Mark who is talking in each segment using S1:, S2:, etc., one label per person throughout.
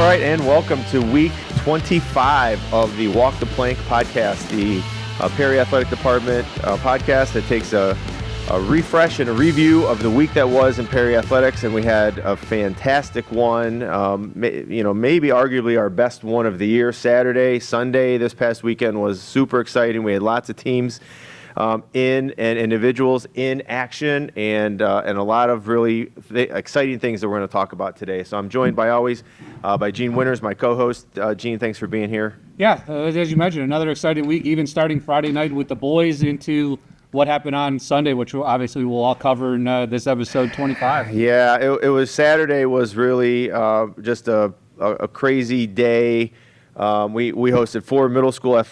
S1: right, and welcome to week 25 of the Walk the Plank podcast, the Perry Athletic Department podcast that takes a refresh and a review of the week that was in Perry Athletics, and we had a fantastic one, maybe arguably our best one of the year. Saturday, Sunday, this past weekend was super exciting. We had lots of teams and individuals in action, and a lot of really exciting things that we're going to talk about today. So I'm joined by always by Gene Winters, my co-host. Gene, thanks for being here.
S2: Yeah, as you mentioned, another exciting week, even starting Friday night with the boys into what happened on Sunday, which obviously we'll all cover in this episode 25.
S1: Yeah, it was Saturday was really just a crazy day. We hosted 4 middle school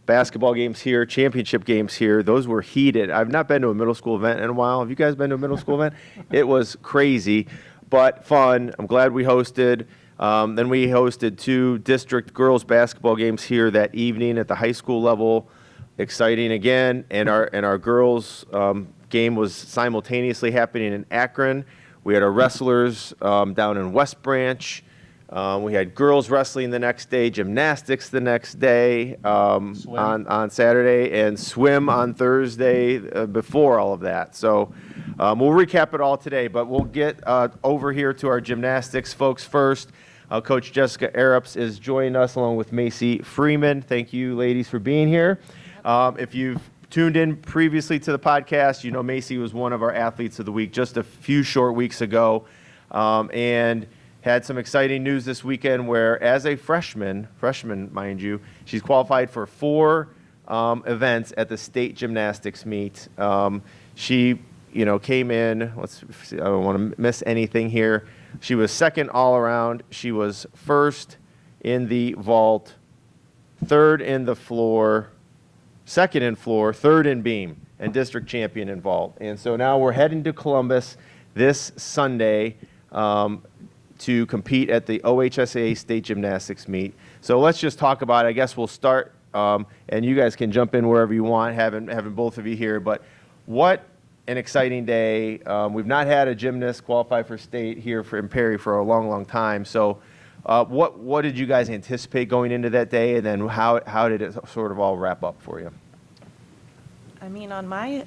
S1: basketball games here, championship games here. Those were heated. I've not been to a middle school event in a while. Have you guys been to a middle school event? It was crazy, but fun. I'm glad we hosted. Then we hosted 2 district girls basketball games here that evening at the high school level. Exciting again. And our girls game was simultaneously happening in Akron. We had our wrestlers down in West Branch. We had girls wrestling the next day, gymnastics the next day on Saturday, and swim on Thursday before all of that. So we'll recap it all today, but we'll get over here to our gymnastics folks first. Coach Jessica Arrups is joining us along with Macy Freeman. Thank you, ladies, for being here. If you've tuned in previously to the podcast, you know Macy was one of our athletes of the week just a few short weeks ago, and had some exciting news this weekend where, as a freshman mind you, she's qualified for 4 events at the state gymnastics meet. She, came in. Let's see, I don't want to miss anything here. She was second all around. She was first in the vault, third in the floor, second in floor, third in beam, and district champion in vault. And so now we're heading to Columbus this Sunday to compete at the OHSAA State Gymnastics meet. So let's just talk about it. I guess we'll start, and you guys can jump in wherever you want, having both of you here. But what an exciting day. We've not had a gymnast qualify for state here in Perry for a long, long time. So what did you guys anticipate going into that day, and then how did it sort of all wrap up for you?
S3: I mean, on my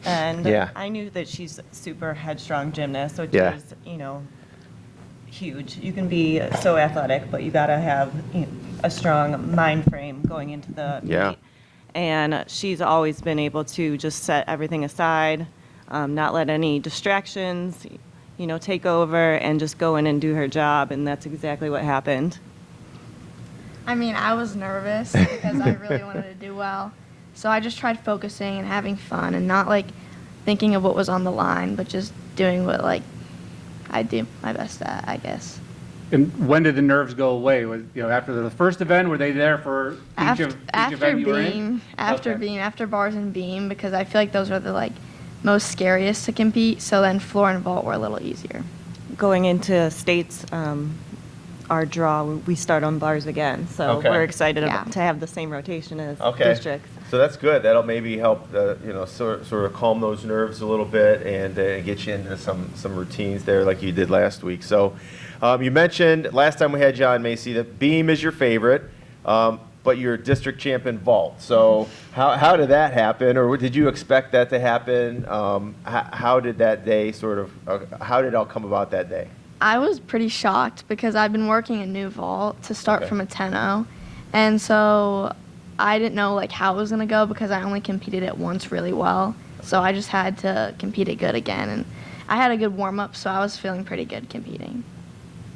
S3: end,
S1: Yeah.
S3: I knew that she's a super headstrong gymnast, which
S1: Yeah.
S3: is, huge. You can be so athletic, but you got to have a strong mind frame going into the
S1: Yeah.
S3: meet. And she's always been able to just set everything aside, not let any distractions, take over, and just go in and do her job. And that's exactly what happened.
S4: I mean, I was nervous because I really wanted to do well. So I just tried focusing and having fun and not thinking of what was on the line, but just doing what I do my best at, I guess.
S2: And when did the nerves go away? Was after the first event, were they there for each event you were in?
S4: After bars and beam, because I feel like those are the most scariest to compete. So then floor and vault were a little easier.
S3: Going into states, our draw, we start on bars again. So
S1: Okay.
S3: we're excited
S4: Yeah.
S3: to have the same rotation as
S1: Okay.
S3: districts.
S1: So that's good. That'll maybe help, sort of calm those nerves a little bit and get you into some routines there like you did last week. So you mentioned last time we had you on, Macy, that beam is your favorite, but you're district champion vault. So how did that happen, or did you expect that to happen? How did that day how did it all come about that day?
S4: I was pretty shocked because I've been working a new vault to start
S1: Okay.
S4: from a 10-0. And so I didn't know how it was going to go because I only competed it once really well. So I just had to compete it good again. And I had a good warm-up, so I was feeling pretty good competing.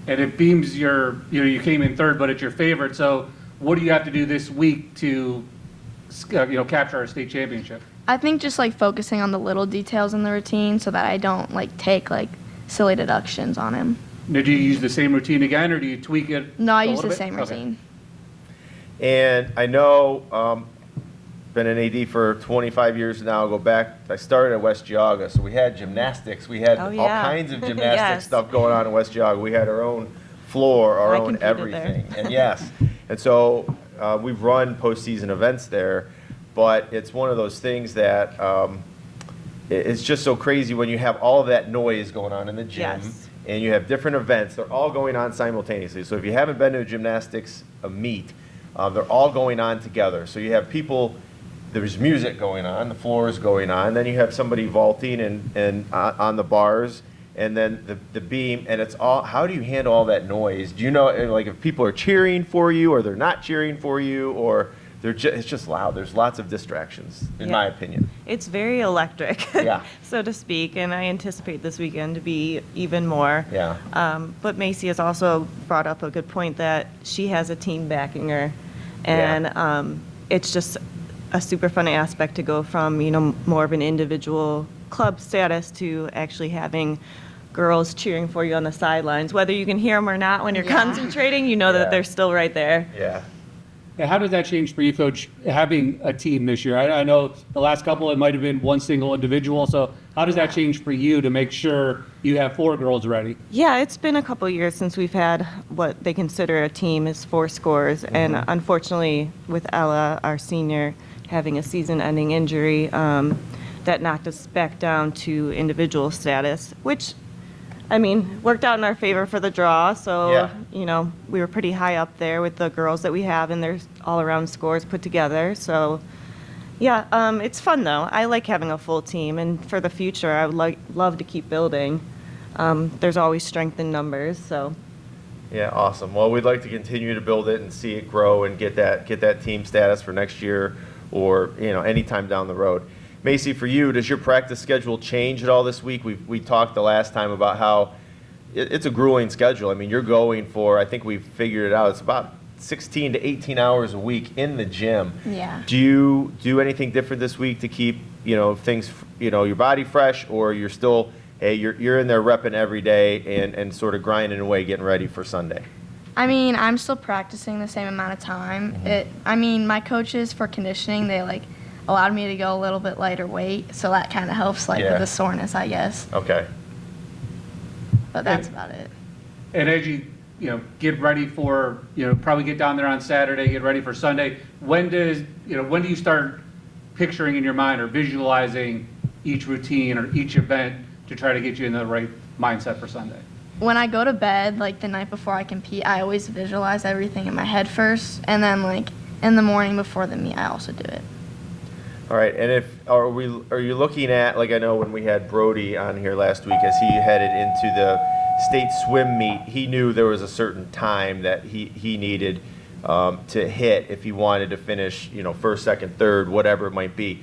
S2: And it beams you came in third, but it's your favorite. So what do you have to do this week to, capture our state championship?
S4: I think just focusing on the little details in the routine so that I don't take silly deductions on him.
S2: Did you use the same routine again, or do you tweak it?
S4: No, I
S2: a
S4: use
S2: little
S4: the
S2: bit?
S4: same
S2: Okay.
S4: routine.
S1: And I know, been an AD for 25 years now. I started at West Geauga, so we had gymnastics. We had
S3: Oh,
S1: all
S3: yeah.
S1: kinds of gymnastics
S3: Yes.
S1: stuff going on in West Geauga. We had our own floor, our
S3: I
S1: own
S3: competed
S1: everything.
S3: there.
S1: And yes, and so we've run postseason events there, but it's one of those things that it's just so crazy when you have all of that noise going on in the gym.
S3: Yes.
S1: and you have different events. They're all going on simultaneously. So if you haven't been to a gymnastics meet, they're all going on together. So you have people, there's music going on, the floor is going on, then you have somebody vaulting and on the bars, and then the beam, and it's all, how do you handle all that noise? Do you know, like, if people are cheering for you, or they're not cheering for you, or it's just loud? There's lots of distractions, in my opinion.
S3: It's very electric,
S1: Yeah.
S3: so to speak, and I anticipate this weekend to be even more.
S1: Yeah.
S3: But Macy has also brought up a good point that she has a team backing her, and it's just a super fun aspect to go from, more of an individual club status to actually having girls cheering for you on the sidelines. Whether you can hear them or not when you're concentrating, you know
S1: Yeah.
S3: that they're still right there.
S1: Yeah.
S2: Yeah, how does that change for you, Coach, having a team this year? I know the last couple, it might have been one single individual. So how does that change for you to make sure you have 4 girls ready?
S3: Yeah, it's been a couple years since we've had what they consider a team is 4 scores. And unfortunately, with Ella, our senior, having a season-ending injury, that knocked us back down to individual status, which, I mean, worked out in our favor for the draw. So,
S1: Yeah.
S3: We were pretty high up there with the girls that we have and their all-around scores put together. So, yeah, it's fun, though. I like having a full team. And for the future, I would love to keep building. There's always strength in numbers, so.
S1: Yeah, awesome. Well, we'd like to continue to build it and see it grow and get that team status for next year, or anytime down the road. Macy, for you, does your practice schedule change at all this week? We talked the last time about how it's a grueling schedule. I mean, you're going for, I think we've figured it out, it's about 16 to 18 hours a week in the gym.
S4: Yeah.
S1: Do you do anything different this week to keep things, your body fresh, or you're still, hey, you're in there repping every day and sort of grinding away, getting ready for Sunday?
S4: I mean, I'm still practicing the same amount of time. My coaches for conditioning, they allowed me to go a little bit lighter weight, so that kind of helps with the soreness, I guess.
S1: Okay.
S4: But that's about it.
S2: And as you, get ready for, probably get down there on Saturday, get ready for Sunday, when do you start picturing in your mind or visualizing each routine or each event to try to get you in the right mindset for Sunday?
S4: When I go to bed, the night before I compete, I always visualize everything in my head first, and then in the morning before the meet, I also do it.
S1: All right, and are you looking at, I know when we had Brody on here last week, as he headed into the state swim meet, he knew there was a certain time that he needed to hit if he wanted to finish, first, second, third, whatever it might be.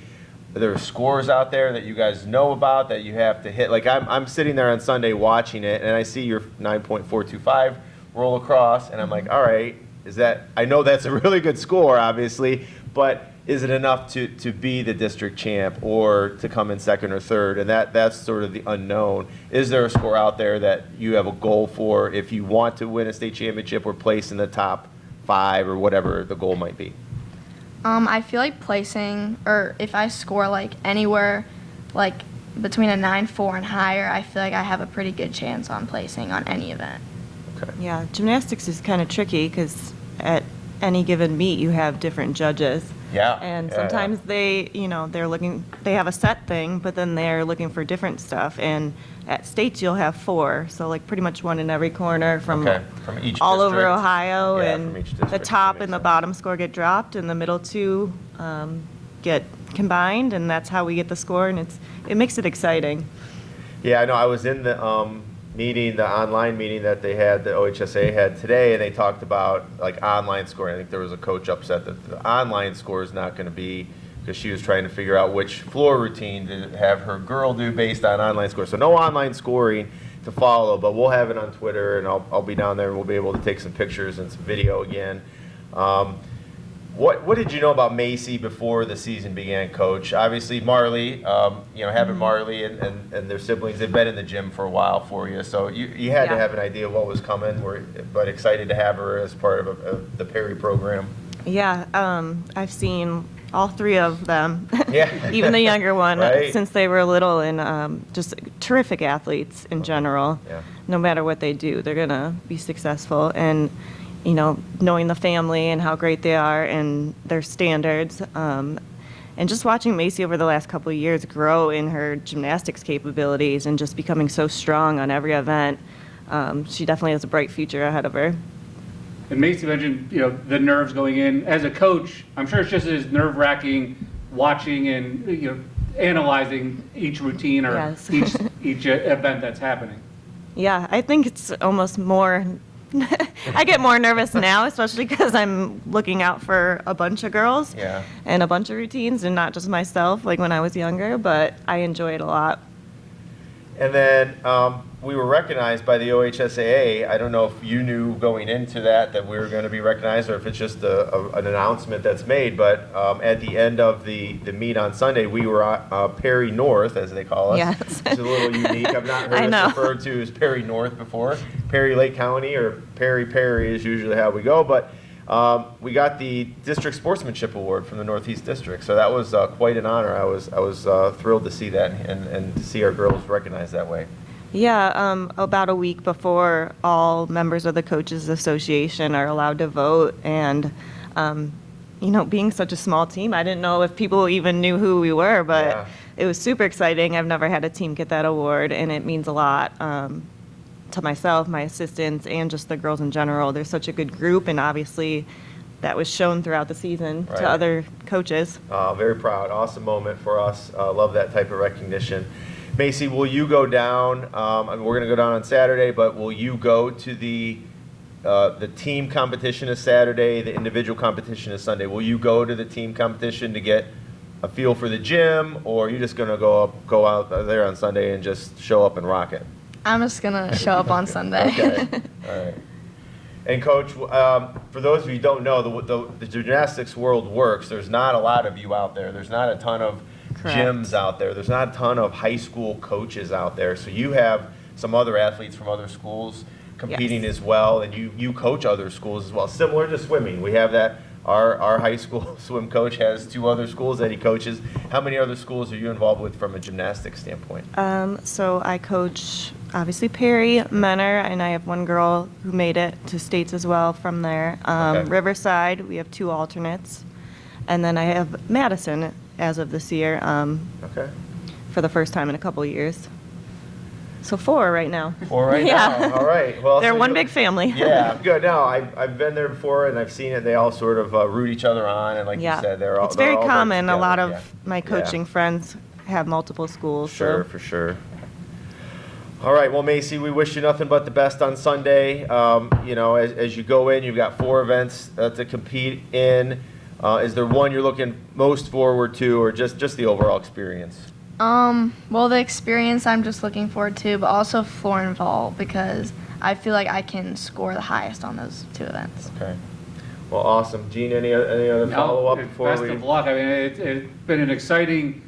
S1: Are there scores out there that you guys know about that you have to hit? I'm sitting there on Sunday watching it, and I see your 9.425 roll across, and I'm like, all right, I know that's a really good score, obviously, but is it enough to be the district champ or to come in second or third? And that's sort of the unknown. Is there a score out there that you have a goal for if you want to win a state championship or place in the top 5 or whatever the goal might be?
S4: I feel like placing, or if I score anywhere between a 9.4 and higher, I feel like I have a pretty good chance on placing on any event.
S1: Okay.
S3: Yeah, gymnastics is kind of tricky because at any given meet you have different judges.
S1: Yeah.
S3: And
S1: yeah,
S3: sometimes they have a set thing, but then they're looking for different stuff. And at states you'll have 4, so pretty much one in every corner from
S1: each
S3: all over
S1: district.
S3: Ohio,
S1: Yeah,
S3: and
S1: from each
S3: the
S1: district.
S3: top
S1: That
S3: and the
S1: makes
S3: bottom score get dropped, and the middle 2 get combined, and that's how we get the score, and it makes it exciting.
S1: Yeah, I know. I was in the online meeting that they had, the OHSA had today, and they talked about online scoring. I think there was a coach upset that the online score is not going to be, because she was trying to figure out which floor routine to have her girl do based on online score. So no online scoring to follow, but we'll have it on Twitter, and I'll be down there, and we'll be able to take some pictures and some video again. What did you know about Macy before the season began, Coach? Obviously, Marley, having Marley and their siblings, they've been in the gym for a while for you, so you had to have an idea of what was coming, but excited to have her as part of the Perry program.
S3: Yeah, I've seen all 3 of them,
S1: Yeah.
S3: even the younger one,
S1: Right.
S3: since they were little, and just terrific athletes in general.
S1: Yeah.
S3: No matter what they do, they're going to be successful. And, knowing the family and how great they are and their standards, and just watching Macy over the last couple of years grow in her gymnastics capabilities and just becoming so strong on every event. she definitely has a bright future ahead of her.
S2: And Macy mentioned, the nerves going in. As a coach, I'm sure it's just as nerve-wracking watching and, analyzing each routine or
S3: Yes.
S2: each event that's happening.
S3: Yeah, I think it's almost more. I get more nervous now, especially because I'm looking out for a bunch of girls
S1: Yeah.
S3: and a bunch of routines and not just myself like when I was younger, but I enjoy it a lot.
S1: And then we were recognized by the OHSAA. I don't know if you knew going into that we were going to be recognized, or if it's just an announcement that's made. But at the end of the meet on Sunday, we were Perry North, as they call us.
S3: Yes.
S1: Which is a little unique. I've not
S3: I
S1: heard
S3: know.
S1: us referred to as Perry North before. Perry Lake County or Perry is usually how we go. But we got the District Sportsmanship Award from the Northeast District, so that was quite an honor. I was thrilled to see that and to see our girls recognized that way.
S3: Yeah, about a week before, all members of the Coaches Association are allowed to vote. And, being such a small team, I didn't know if people even knew who we were, but
S1: Yeah.
S3: it was super exciting. I've never had a team get that award, and it means a lot to myself, my assistants, and just the girls in general. They're such a good group, and obviously that was shown throughout the season
S1: Right.
S3: to other coaches.
S1: Very proud. Awesome moment for us. Love that type of recognition. Macy, will you go down? We're going to go down on Saturday, but will you go to the team competition is Saturday, the individual competition is Sunday? Will you go to the team competition to get a feel for the gym, or are you just going to go out there on Sunday and just show up and rock it?
S4: I'm just gonna show up on Sunday.
S1: Okay. All right. And Coach, for those of you who don't know, the gymnastics world works. There's not a lot of you out there. There's not a ton of
S3: Correct.
S1: gyms out there. There's not a ton of high school coaches out there. So you have some other athletes from other schools competing
S3: Yes.
S1: as well, and you coach other schools as well. Similar to swimming, we have that. Our high school swim coach has 2 other schools that he coaches. How many other schools are you involved with from a gymnastics standpoint?
S3: So I coach, obviously, Perry, Menor, and I have one girl who made it to states as well from there.
S1: Okay.
S3: Riverside, we have 2 alternates. And then I have Madison as of this year
S1: Okay.
S3: for the first time in a couple years. So 4 right now.
S1: 4 right
S3: Yeah.
S1: now. All right. Well,
S3: They're
S1: so
S3: one
S1: you-
S3: big family.
S1: Yeah, good. No, I've been there before and I've seen it. They all sort of root each other on, and like
S3: Yeah.
S1: you said, they're all.
S3: It's very
S1: they're all work
S3: common. A lot
S1: together.
S3: of my coaching friends have multiple schools.
S1: Sure,
S3: So.
S1: for sure. All right, well, Macy, we wish you nothing but the best on Sunday. As you go in, you've got 4 events to compete in. Is there one you're looking most forward to, or just the overall experience?
S4: Well, the experience I'm just looking forward to, but also floor and vault, because I feel like I can score the highest on those 2 events.
S1: Okay. Well, awesome. Gene, any other follow-up
S2: No,
S1: before
S2: best
S1: we?
S2: of luck. I mean, it's been an exciting,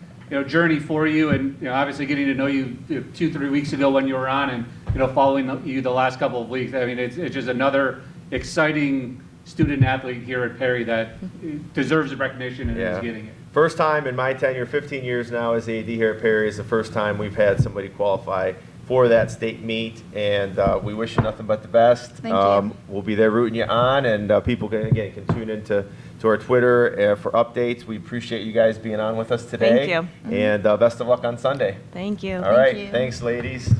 S2: journey for you, and obviously getting to know you 2-3 weeks ago when you were on, and following you the last couple of weeks. I mean, it's just another exciting student athlete here at Perry that deserves the recognition and is getting it.
S1: First time in my tenure, 15 years now as AD here at Perry, is the first time we've had somebody qualify for that state meet, and we wish you nothing but the best.
S4: Thank you.
S1: We'll be there rooting you on, and people can tune into our Twitter for updates. We appreciate you guys being on with us today.
S3: Thank you.
S1: And best of luck on Sunday.
S3: Thank you.
S1: All right,
S4: you.
S1: thanks, ladies.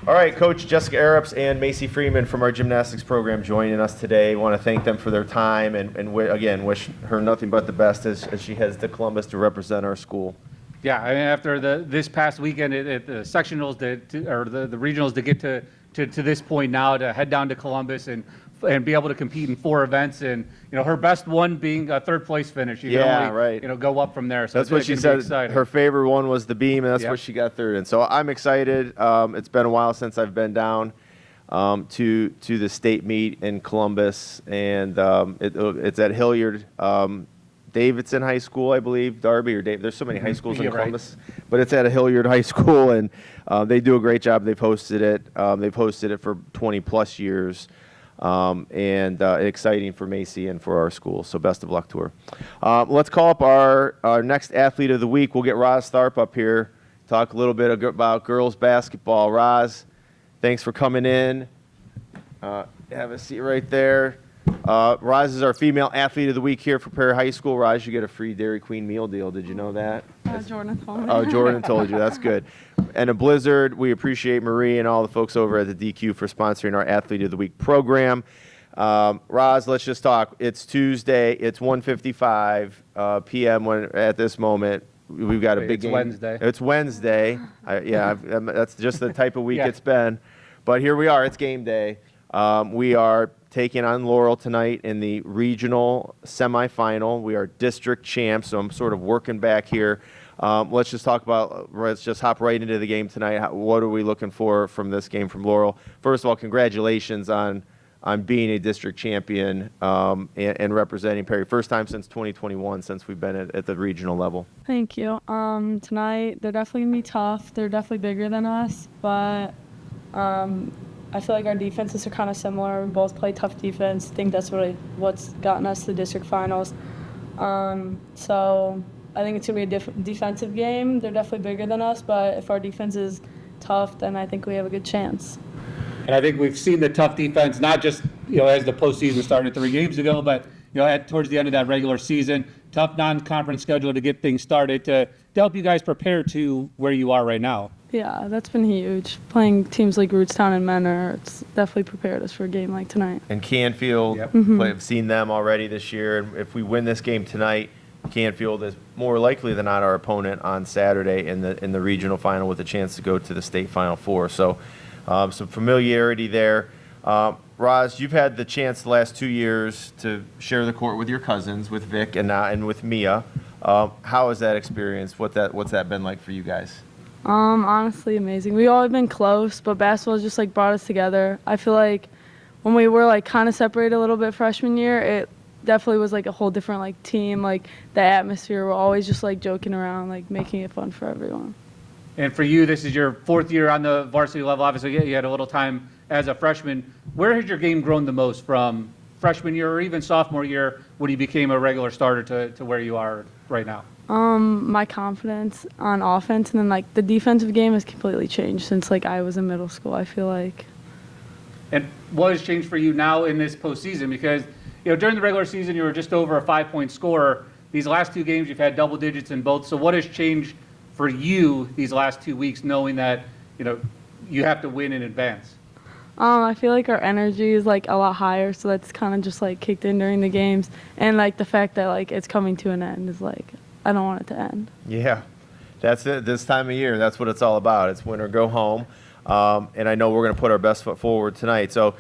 S1: All right, Coach Jessica Arup's and Macy Freeman from our gymnastics program joining us today. Want to thank them for their time and again, wish her nothing but the best as she heads to Columbus to represent our school.
S2: Yeah, I mean, after this past weekend at the sectionals or the regionals to get to this point now, to head down to Columbus and be able to compete in 4 events, and her best one being a 3rd place finish. You
S1: Yeah,
S2: can only,
S1: right.
S2: go up from there. So
S1: That's what
S2: it's
S1: she
S2: gonna be
S1: said.
S2: exciting.
S1: Her favorite one was the beam, and that's
S2: Yep.
S1: what she got third in. So I'm excited. It's been a while since I've been down to the state meet in Columbus, and it's at Hilliard. Davidson High School, I believe, Darby or Dave. There's so many high schools in
S2: You're right.
S1: Columbus, but it's at a Hilliard High School, and they do a great job. They've hosted it. They've hosted it for 20 plus years, and exciting for Macy and for our school. So best of luck to her. Let's call up our next athlete of the week. We'll get Roz Tharp up here, talk a little bit about girls basketball. Roz, thanks for coming in. Have a seat right there. Roz is our female athlete of the week here for Prairie High School. Roz, you get a free Dairy Queen meal deal. Did you know that?
S5: Jordan told me.
S1: Oh, Jordan told you. That's good. And a Blizzard, we appreciate Marie and all the folks over at the DQ for sponsoring our Athlete of the Week program. Roz, let's just talk. It's Tuesday. It's 1:55 p.m. At this moment. We've got a
S2: Wait,
S1: big
S2: it's
S1: game.
S2: Wednesday.
S1: It's Wednesday. That's just the type of week
S2: Yeah.
S1: it's been. But here we are. It's game day. We are taking on Laurel tonight in the regional semifinal. We are district champs, so I'm sort of working back here. Let's just hop right into the game tonight. What are we looking for from this game from Laurel? First of all, congratulations on being a district champion and representing Perry. First time since 2021 since we've been at the regional level.
S5: Thank you. Tonight, they're definitely going to be tough. They're definitely bigger than us, but I feel like our defenses are kind of similar. We both play tough defense. I think that's what's gotten us to the district finals. So I think it's going to be a defensive game. They're definitely bigger than us, but if our defense is tough, then I think we have a good chance.
S2: And I think we've seen the tough defense, not just, as the postseason started 3 games ago, but, towards the end of that regular season, tough non-conference schedule to get things started to help you guys prepare to where you are right now.
S5: Yeah, that's been huge. Playing teams like Rootstown and Menor, it's definitely prepared us for a game like tonight.
S1: And Canfield,
S2: Yep.
S1: I've seen them already this year. And if we win this game tonight, Canfield is more likely than not our opponent on Saturday in the regional final with a chance to go to the state Final Four. So some familiarity there. Roz, you've had the chance the last 2 years to share the court with your cousins, with Vic and with Mia. How has that experience? What's that been like for you guys?
S5: Honestly, amazing. We all have been close, but basketball just brought us together. I feel like when we were kind of separated a little bit freshman year, it definitely was a whole different team. The atmosphere, we're always just joking around, making it fun for everyone.
S2: And for you, this is your 4th year on the varsity level. Obviously, you had a little time as a freshman. Where has your game grown the most from freshman year or even sophomore year when you became a regular starter to where you are right now?
S5: My confidence on offense, and then the defensive game has completely changed since I was in middle school, I feel like.
S2: And what has changed for you now in this postseason? Because during the regular season, you were just over a 5-point scorer. These last 2 games, you've had double digits in both. So what has changed for you these last 2 weeks, knowing that you have to win in advance?
S5: I feel like our energy is a lot higher, so that's kind of just kicked in during the games, and the fact that it's coming to an end is I don't want it to end.
S1: Yeah, that's it. This time of year, that's what it's all about. It's win or go home. And I know we're going to put our best foot forward tonight. So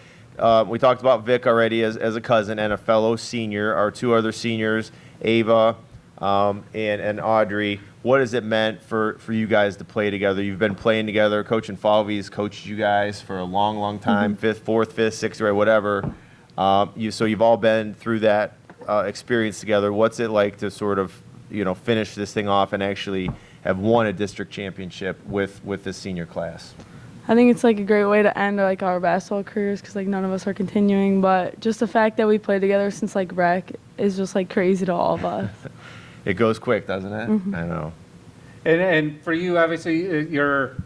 S1: we talked about Vic already as a cousin and a fellow senior. Our 2 other seniors, Ava and Audrey. What has it meant for you guys to play together? You've been playing together. Coach Falvey's coached you guys for a long, long time, 4th, 5th, 6th grade, whatever. So you've all been through that experience together. What's it like to sort of finish this thing off and actually have won a district championship with this senior class?
S5: I think it's a great way to end our basketball careers because none of us are continuing, but just the fact that we played together since rec is just crazy to all of us.
S1: It goes quick, doesn't it?
S5: Mm-hmm.
S1: I know.
S2: And for you, obviously, your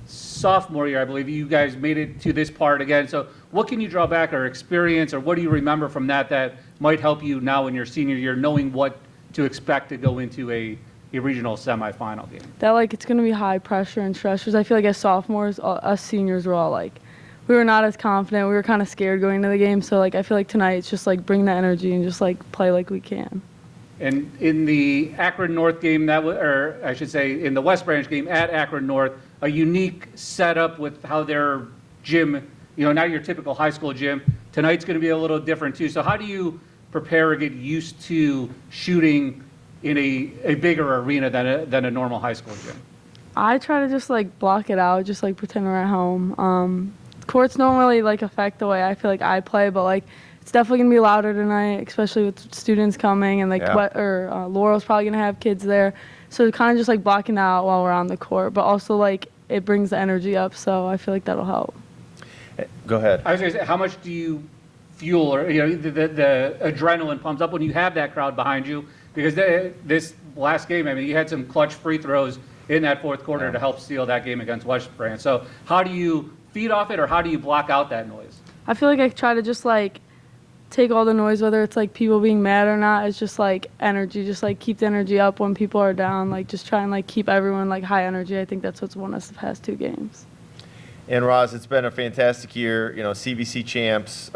S2: sophomore year, I believe you guys made it to this part again. So what can you draw back or experience, or what do you remember from that might help you now in your senior year, knowing what to expect to go into a regional semifinal game?
S5: That it's going to be high pressure and stressors. I feel as sophomores, us seniors were all we were not as confident. We were kind of scared going into the game. So I feel tonight it's just bring the energy and just play like we can.
S2: And in the Akron North game, or I should say in the West Branch game at Akron North, a unique setup with how their gym, not your typical high school gym. Tonight's going to be a little different too. So how do you prepare or get used to shooting in a bigger arena than a normal high school gym?
S5: I try to just block it out, just pretend we're at home. Courts don't really affect the way I feel I play, but it's definitely gonna be louder tonight, especially with students coming and Laurel's probably gonna have kids there, so kind of just blocking out while we're on the court, but also it brings the energy up, so I feel that'll help.
S1: Go ahead.
S2: I was going to say, how much do you fuel or the adrenaline pumps up when you have that crowd behind you? Because this last game, I mean, you had some clutch free throws in that 4th quarter to help seal that game against West Branch. So how do you feed off it, or how do you block out that noise?
S5: I feel I try to just take all the noise, whether it's like people being mad or not. It's just like energy, just like keep the energy up when people are down. Like just try and like keep everyone like high energy. I think that's what's won us the past 2 games.
S1: And Roz, it's been a fantastic year. You know, CBC champs.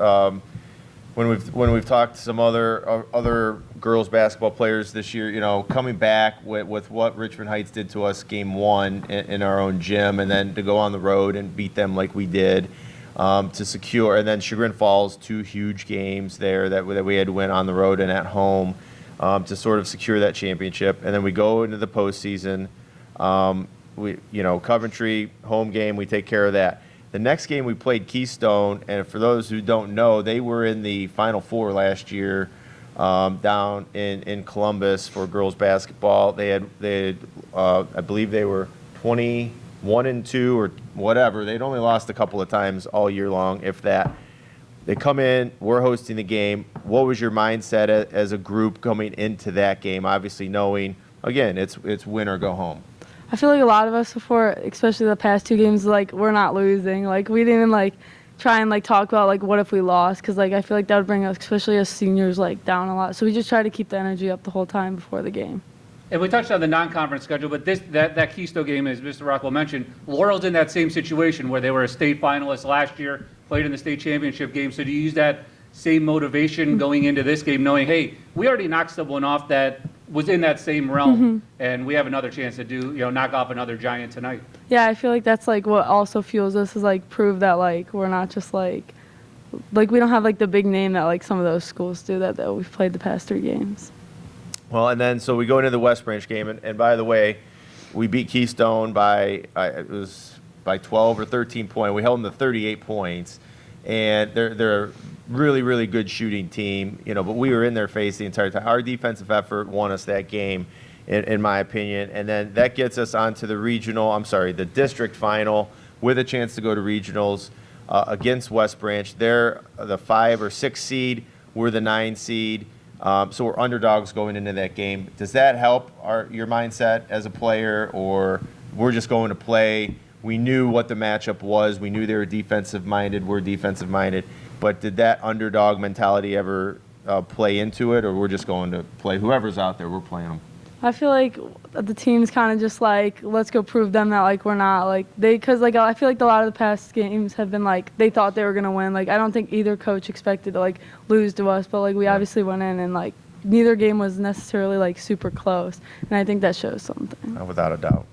S1: When we've talked to some other girls basketball players this year, you know, coming back with what Richmond Heights did to us game 1 in our own gym, and then to go on the road and beat them like we did, to secure, and then Chagrin Falls, 2 huge games there that we had to win on the road and at home, to sort of secure that championship, and then we go into the postseason. Coventry home game, we take care of that. The next game we played Keystone, and for those who don't know, they were in the Final Four last year, down in Columbus for girls basketball. They had I believe they were 21-2 or whatever. They'd only lost a couple of times all year long, if that. They come in, we're hosting the game. What was your mindset as a group coming into that game? Obviously knowing, again, it's win or go home.
S5: I feel like a lot of us before, especially the past 2 games, like we're not losing. Like we didn't even like try and like talk about like what if we lost, because like I feel like that would bring us, especially as seniors, like down a lot. So we just try to keep the energy up the whole time before the game.
S2: And we touched on the non-conference schedule, but that Keystone game, as Mr. Rockwell mentioned, Laurel's in that same situation where they were a state finalist last year, played in the state championship game. So do you use that same motivation going into this game, knowing, hey, we already knocked someone off that was in that same realm, and we have another chance to knock off another giant tonight?
S5: Yeah, I feel like that's like what also fuels us, is like prove that like we're not just like we don't have like the big name that like some of those schools do that we've played the past 3 games.
S1: Well, and then so we go into the West Branch game, and by the way, we beat Keystone by 12 or 13 points. We held them to 38 points, and they're a really, really good shooting team, but we were in their face the entire time. Our defensive effort won us that game, in my opinion, and then that gets us onto the district final with a chance to go to regionals against West Branch. They're the 5 or 6 seed. We're the 9 seed. So we're underdogs going into that game. Does that help your mindset as a player, or we're just going to play? We knew what the matchup was. We knew they were defensive-minded. We're defensive-minded. But did that underdog mentality ever play into it, or we're just going to play whoever's out there, we're playing them?
S5: I feel like the team's kind of just like, let's go prove them that like we're not like because like I feel like a lot of the past games have been like they thought they were gonna win. Like I don't think either coach expected to like lose to us, but like we obviously went in and like neither game was necessarily like super close, and I think that shows something.
S1: Without a doubt.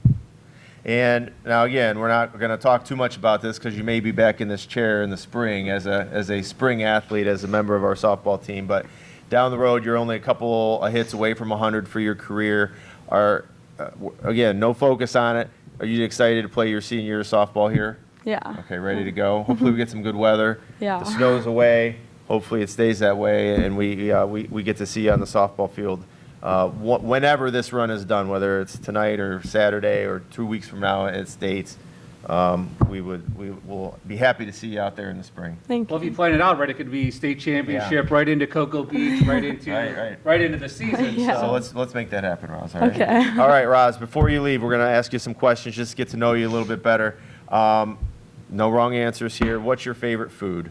S1: And now again, we're not going to talk too much about this because you may be back in this chair in the spring as a spring athlete, as a member of our softball team, but down the road, you're only a couple of hits away from 100 for your career. Again, no focus on it. Are you excited to play your senior year of softball here?
S5: Yeah.
S1: Okay, ready to go. Hopefully we get some good weather.
S5: Yeah.
S1: The snow's away. Hopefully it stays that way, and we get to see you on the softball field whenever this run is done, whether it's tonight or Saturday or 2 weeks from now at States. We will be happy to see you out there in the spring.
S5: Thank you.
S2: Well, if you pointed out, right, it could be state championship, right into Cocoa Beach, right into right into the season.
S5: Yeah.
S1: So let's make that happen, Roz. All right?
S5: Okay.
S1: All right, Roz. Before you leave, we're going to ask you some questions just to get to know you a little bit better. No wrong answers here. What's your favorite food?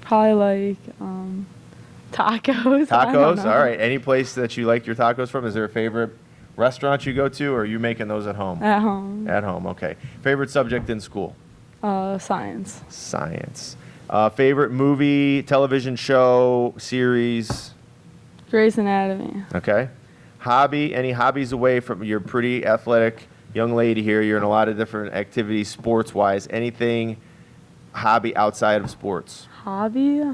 S5: Probably like tacos. I don't
S1: Tacos.
S5: know.
S1: All right. Any place that you like your tacos from? Is there a favorite restaurant you go to, or are you making those at home?
S5: At home.
S1: At home. Okay. Favorite subject in school?
S5: Science.
S1: Science. Favorite movie, television show, series?
S5: Grey's Anatomy.
S1: Okay. Hobby? Any hobbies away from your pretty athletic young lady here? You're in a lot of different activities, sports-wise. Anything hobby outside of sports?
S5: Hobby? I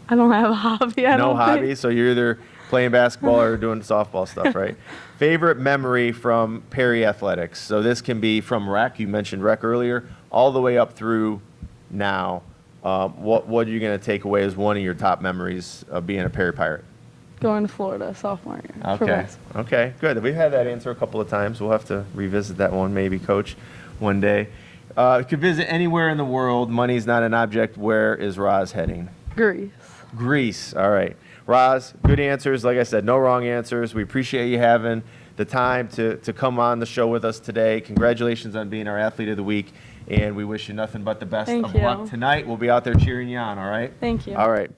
S5: don't have a hobby.
S1: No hobby, so you're either playing basketball or doing softball stuff, right? Favorite memory from Perry Athletics? So this can be from rec, you mentioned rec earlier, all the way up through now. What are you going to take away as one of your top memories of being a Perry Pirate?
S5: Going to Florida sophomore year. For
S1: Okay.
S5: basketball.
S1: Okay, good. We've had that answer a couple of times. We'll have to revisit that one, maybe, Coach, one day. Could visit anywhere in the world. Money's not an object. Where is Roz heading?
S5: Greece.
S1: Greece. All right. Roz, good answers. Like I said, no wrong answers. We appreciate you having the time to come on the show with us today. Congratulations on being our Athlete of the Week. and we wish you nothing but the best
S5: Thank
S1: of
S5: you.
S1: luck tonight. We'll be out there cheering you on, all right?
S5: Thank you.
S1: All right.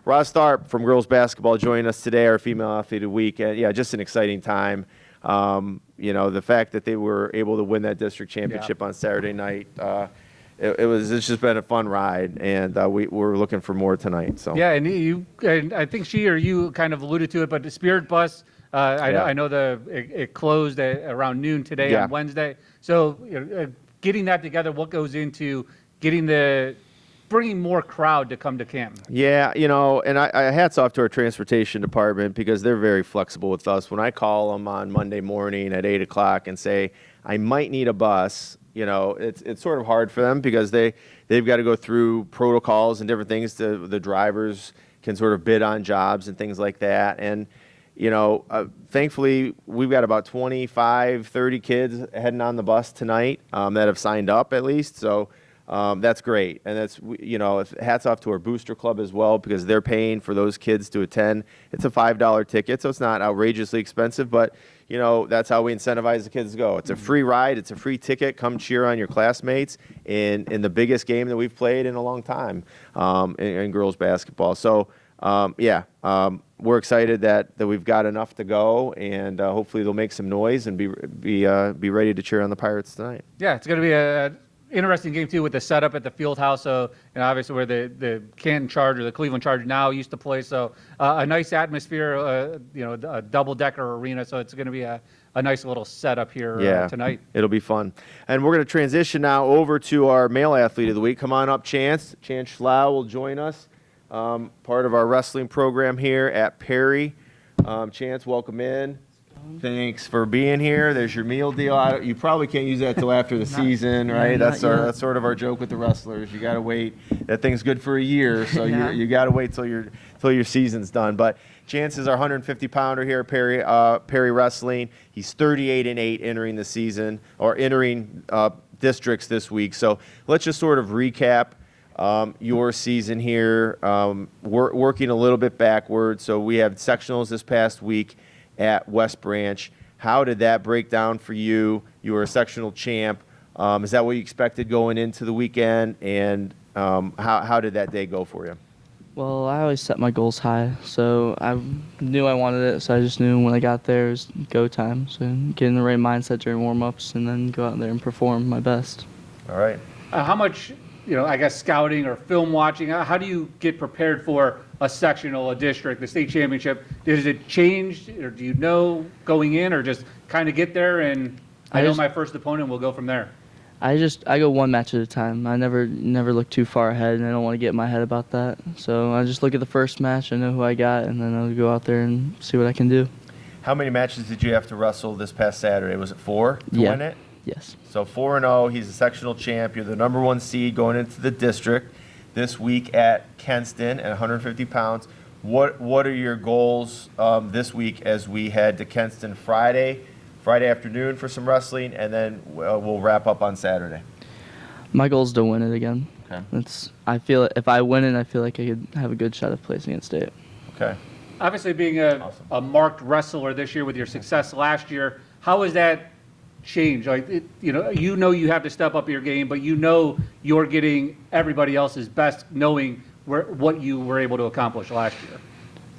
S1: Ross Tharp from girls basketball joining us today, our female athlete of the week. Yeah, just an exciting time. The fact that they were able to win that district championship on Saturday night, it's just been a fun ride, and we're looking for more tonight. So
S2: Yeah, and I think she or you kind of alluded to it, but the Spirit Bus, I know it closed at around noon today
S1: Yeah.
S2: on Wednesday. So getting that together, what goes into bringing more crowd to come to Canton?
S1: Yeah, and I hats off to our transportation department because they're very flexible with us. When I call them on Monday morning at 8 o'clock and say, I might need a bus, it's sort of hard for them because they've got to go through protocols and different things. The drivers can sort of bid on jobs and things like that. And, thankfully, we've got about 25, 30 kids heading on the bus tonight that have signed up at least. So that's great. And that's, hats off to our booster club as well because they're paying for those kids to attend. It's a $5 ticket, so it's not outrageously expensive, but, that's how we incentivize the kids to go. It's a free ride. It's a free ticket. Come cheer on your classmates in the biggest game that we've played in a long time in girls basketball. So, we're excited that we've got enough to go, and hopefully they'll make some noise and be ready to cheer on the Pirates tonight.
S2: Yeah, it's going to be a interesting game too with the setup at the field house. So, obviously where the Canton Charger, the Cleveland Charger now used to play. So a nice atmosphere, a double-decker arena. So it's going to be a nice little setup here tonight.
S1: It'll be fun. And we're going to transition now over to our male athlete of the week. Come on up, Chance. Chance Schlau will join us, part of our wrestling program here at Perry. Chance, welcome in. Thanks for being here. There's your meal deal. You probably can't use that till after the season, right? That's sort of our joke with the wrestlers. You got to wait. That thing's good for a year, so you got to wait till your season's done. But Chance is our 150-pounder here at Perry Wrestling. He's 38-8 entering the season or entering districts this week. So let's just sort of recap your season here. Working a little bit backwards. So we have sectionals this past week at West Branch. How did that break down for you? You were a sectional champ. Is that what you expected going into the weekend? And how did that day go for you?
S6: Well, I always set my goals high, so I knew I wanted it, so I just knew when I got there it was go time. So get in the right mindset during warm-ups and then go out there and perform my best.
S1: All right.
S2: How much, I guess scouting or film watching, how do you get prepared for a sectional, a district, the state championship? Does it change, or do you know going in, or just kind of get there and I know my first opponent, we'll go from there?
S6: I go one match at a time. I never look too far ahead, and I don't want to get in my head about that. So I just look at the first match, I know who I got, and then I'll go out there and see what I can do.
S1: How many matches did you have to wrestle this past Saturday? Was it 4 to win it?
S6: Yes.
S1: So 4-0. He's a sectional champ. You're the number 1 seed going into the district this week at Kenston at 150 pounds. What are your goals this week as we head to Kenston Friday afternoon for some wrestling, and then we'll wrap up on Saturday?
S6: My goal is to win it again.
S1: Okay.
S6: I feel if I win it, I feel like I could have a good shot of placing at state.
S1: Okay.
S2: Obviously, being
S1: Awesome.
S2: a marked wrestler this year with your success last year, how has that changed? Like, you have to step up your game, but you're getting everybody else's best, knowing what you were able to accomplish last year.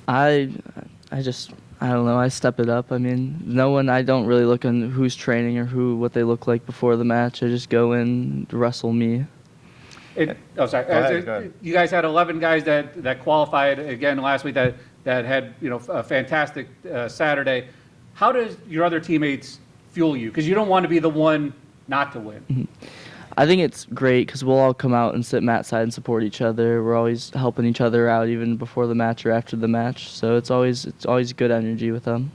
S6: I don't know. I step it up. I mean, I don't really look on who's training or what they look like before the match. I just go in, wrestle me.
S2: Sorry.
S1: Go ahead.
S2: You guys had 11 guys that qualified again last week that had a fantastic Saturday. How does your other teammates fuel you? Because you don't want to be the one not to win.
S6: Mm-hmm. I think it's great because we'll all come out and sit mat side and support each other. We're always helping each other out, even before the match or after the match. So it's always good energy with them.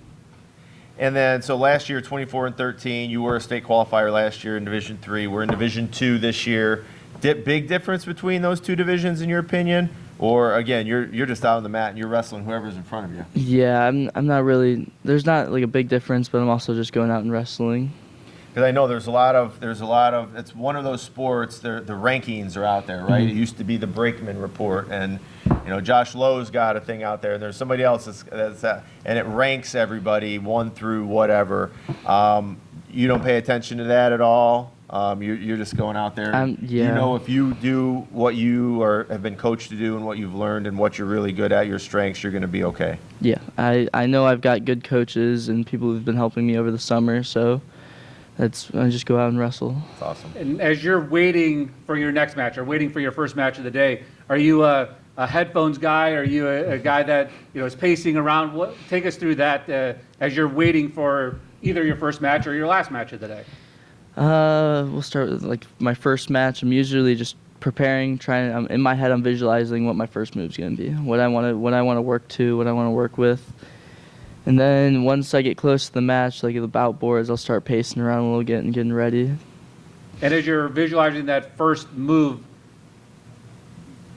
S1: And then, so last year, 24-13, you were a state qualifier last year in Division III. We're in Division II this year. Big difference between those two divisions, in your opinion? Or, again, you're just out on the mat and you're wrestling whoever's in front of you?
S6: Yeah, I'm not really. There's not like a big difference, but I'm also just going out and wrestling.
S1: Because I know there's a lot of, it's one of those sports, the rankings are out there, right?
S6: Mm-hmm.
S1: It used to be the Brakeman Report, and, Josh Lowe's got a thing out there, and there's somebody else and it ranks everybody 1 through whatever. You don't pay attention to that at all? You're just going out there.
S6: Yeah.
S1: You know, if you do what you have been coached to do and what you've learned and what you're really good at, your strengths, you're going to be okay.
S6: Yeah, I know I've got good coaches and people who've been helping me over the summer, so I just go out and wrestle.
S1: That's awesome.
S2: And as you're waiting for your next match or waiting for your first match of the day, are you a headphones guy? Are you a guy that is pacing around? Take us through that as you're waiting for either your first match or your last match of the day.
S6: We'll start with like my first match. I'm usually just preparing, in my head I'm visualizing what my first move's gonna be, what I want to work to, what I want to work with. And then once I get close to the match, like the bout boards, I'll start pacing around a little bit and getting ready.
S2: And as you're visualizing that first move,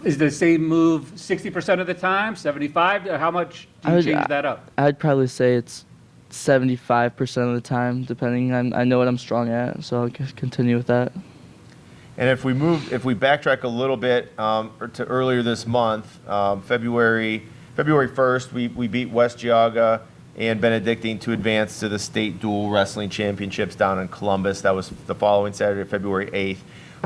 S2: is the same move 60% of the time, 75? How much do you change that up?
S6: I'd probably say it's 75% of the time, depending. I know what I'm strong at, so I'll continue with that.
S1: And if we backtrack a little bit to earlier this month, February 1st, we beat West Geauga and Benedictine to advance to the state dual wrestling championships down in Columbus. That was the following Saturday, February 8th.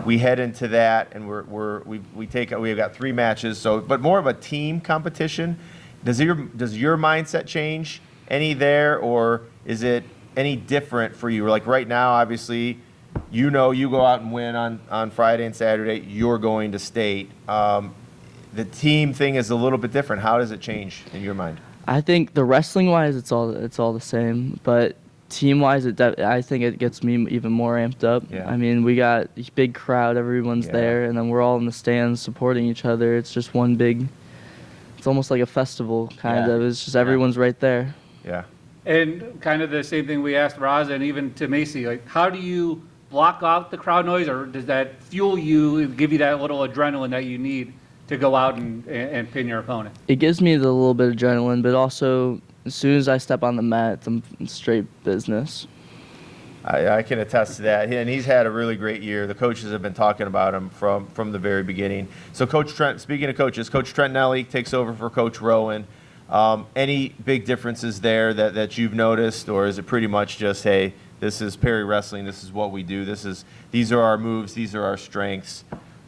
S1: We head into that, and we've got 3 matches. But more of a team competition. Does your mindset change any there, or is it any different for you? Like right now, obviously, you go out and win on Friday and Saturday. You're going to state. The team thing is a little bit different. How does it change in your mind?
S6: I think the wrestling-wise, it's all the same, but team-wise, I think it gets me even more amped up.
S1: Yeah.
S6: I mean, we got a big crowd, everyone's
S1: Yeah.
S6: there, and then we're all in the stands supporting each other. It's just one big. It's almost like a festival, kind
S1: Yeah.
S6: of. It's just everyone's right there.
S1: Yeah.
S2: And kind of the same thing we asked Raza and even to Macy, like how do you block out the crowd noise, or does that fuel you and give you that little adrenaline that you need to go out and pin your opponent?
S6: It gives me the little bit of adrenaline, but also as soon as I step on the mat, it's straight business.
S1: I can attest to that, and he's had a really great year. The coaches have been talking about him from the very beginning. So, Coach Trent, speaking of coaches, Coach Trent Nelly takes over for Coach Rowan. Any big differences there that you've noticed, or is it pretty much just, hey, this is Perry Wrestling, this is what we do, these are our moves, these are our strengths?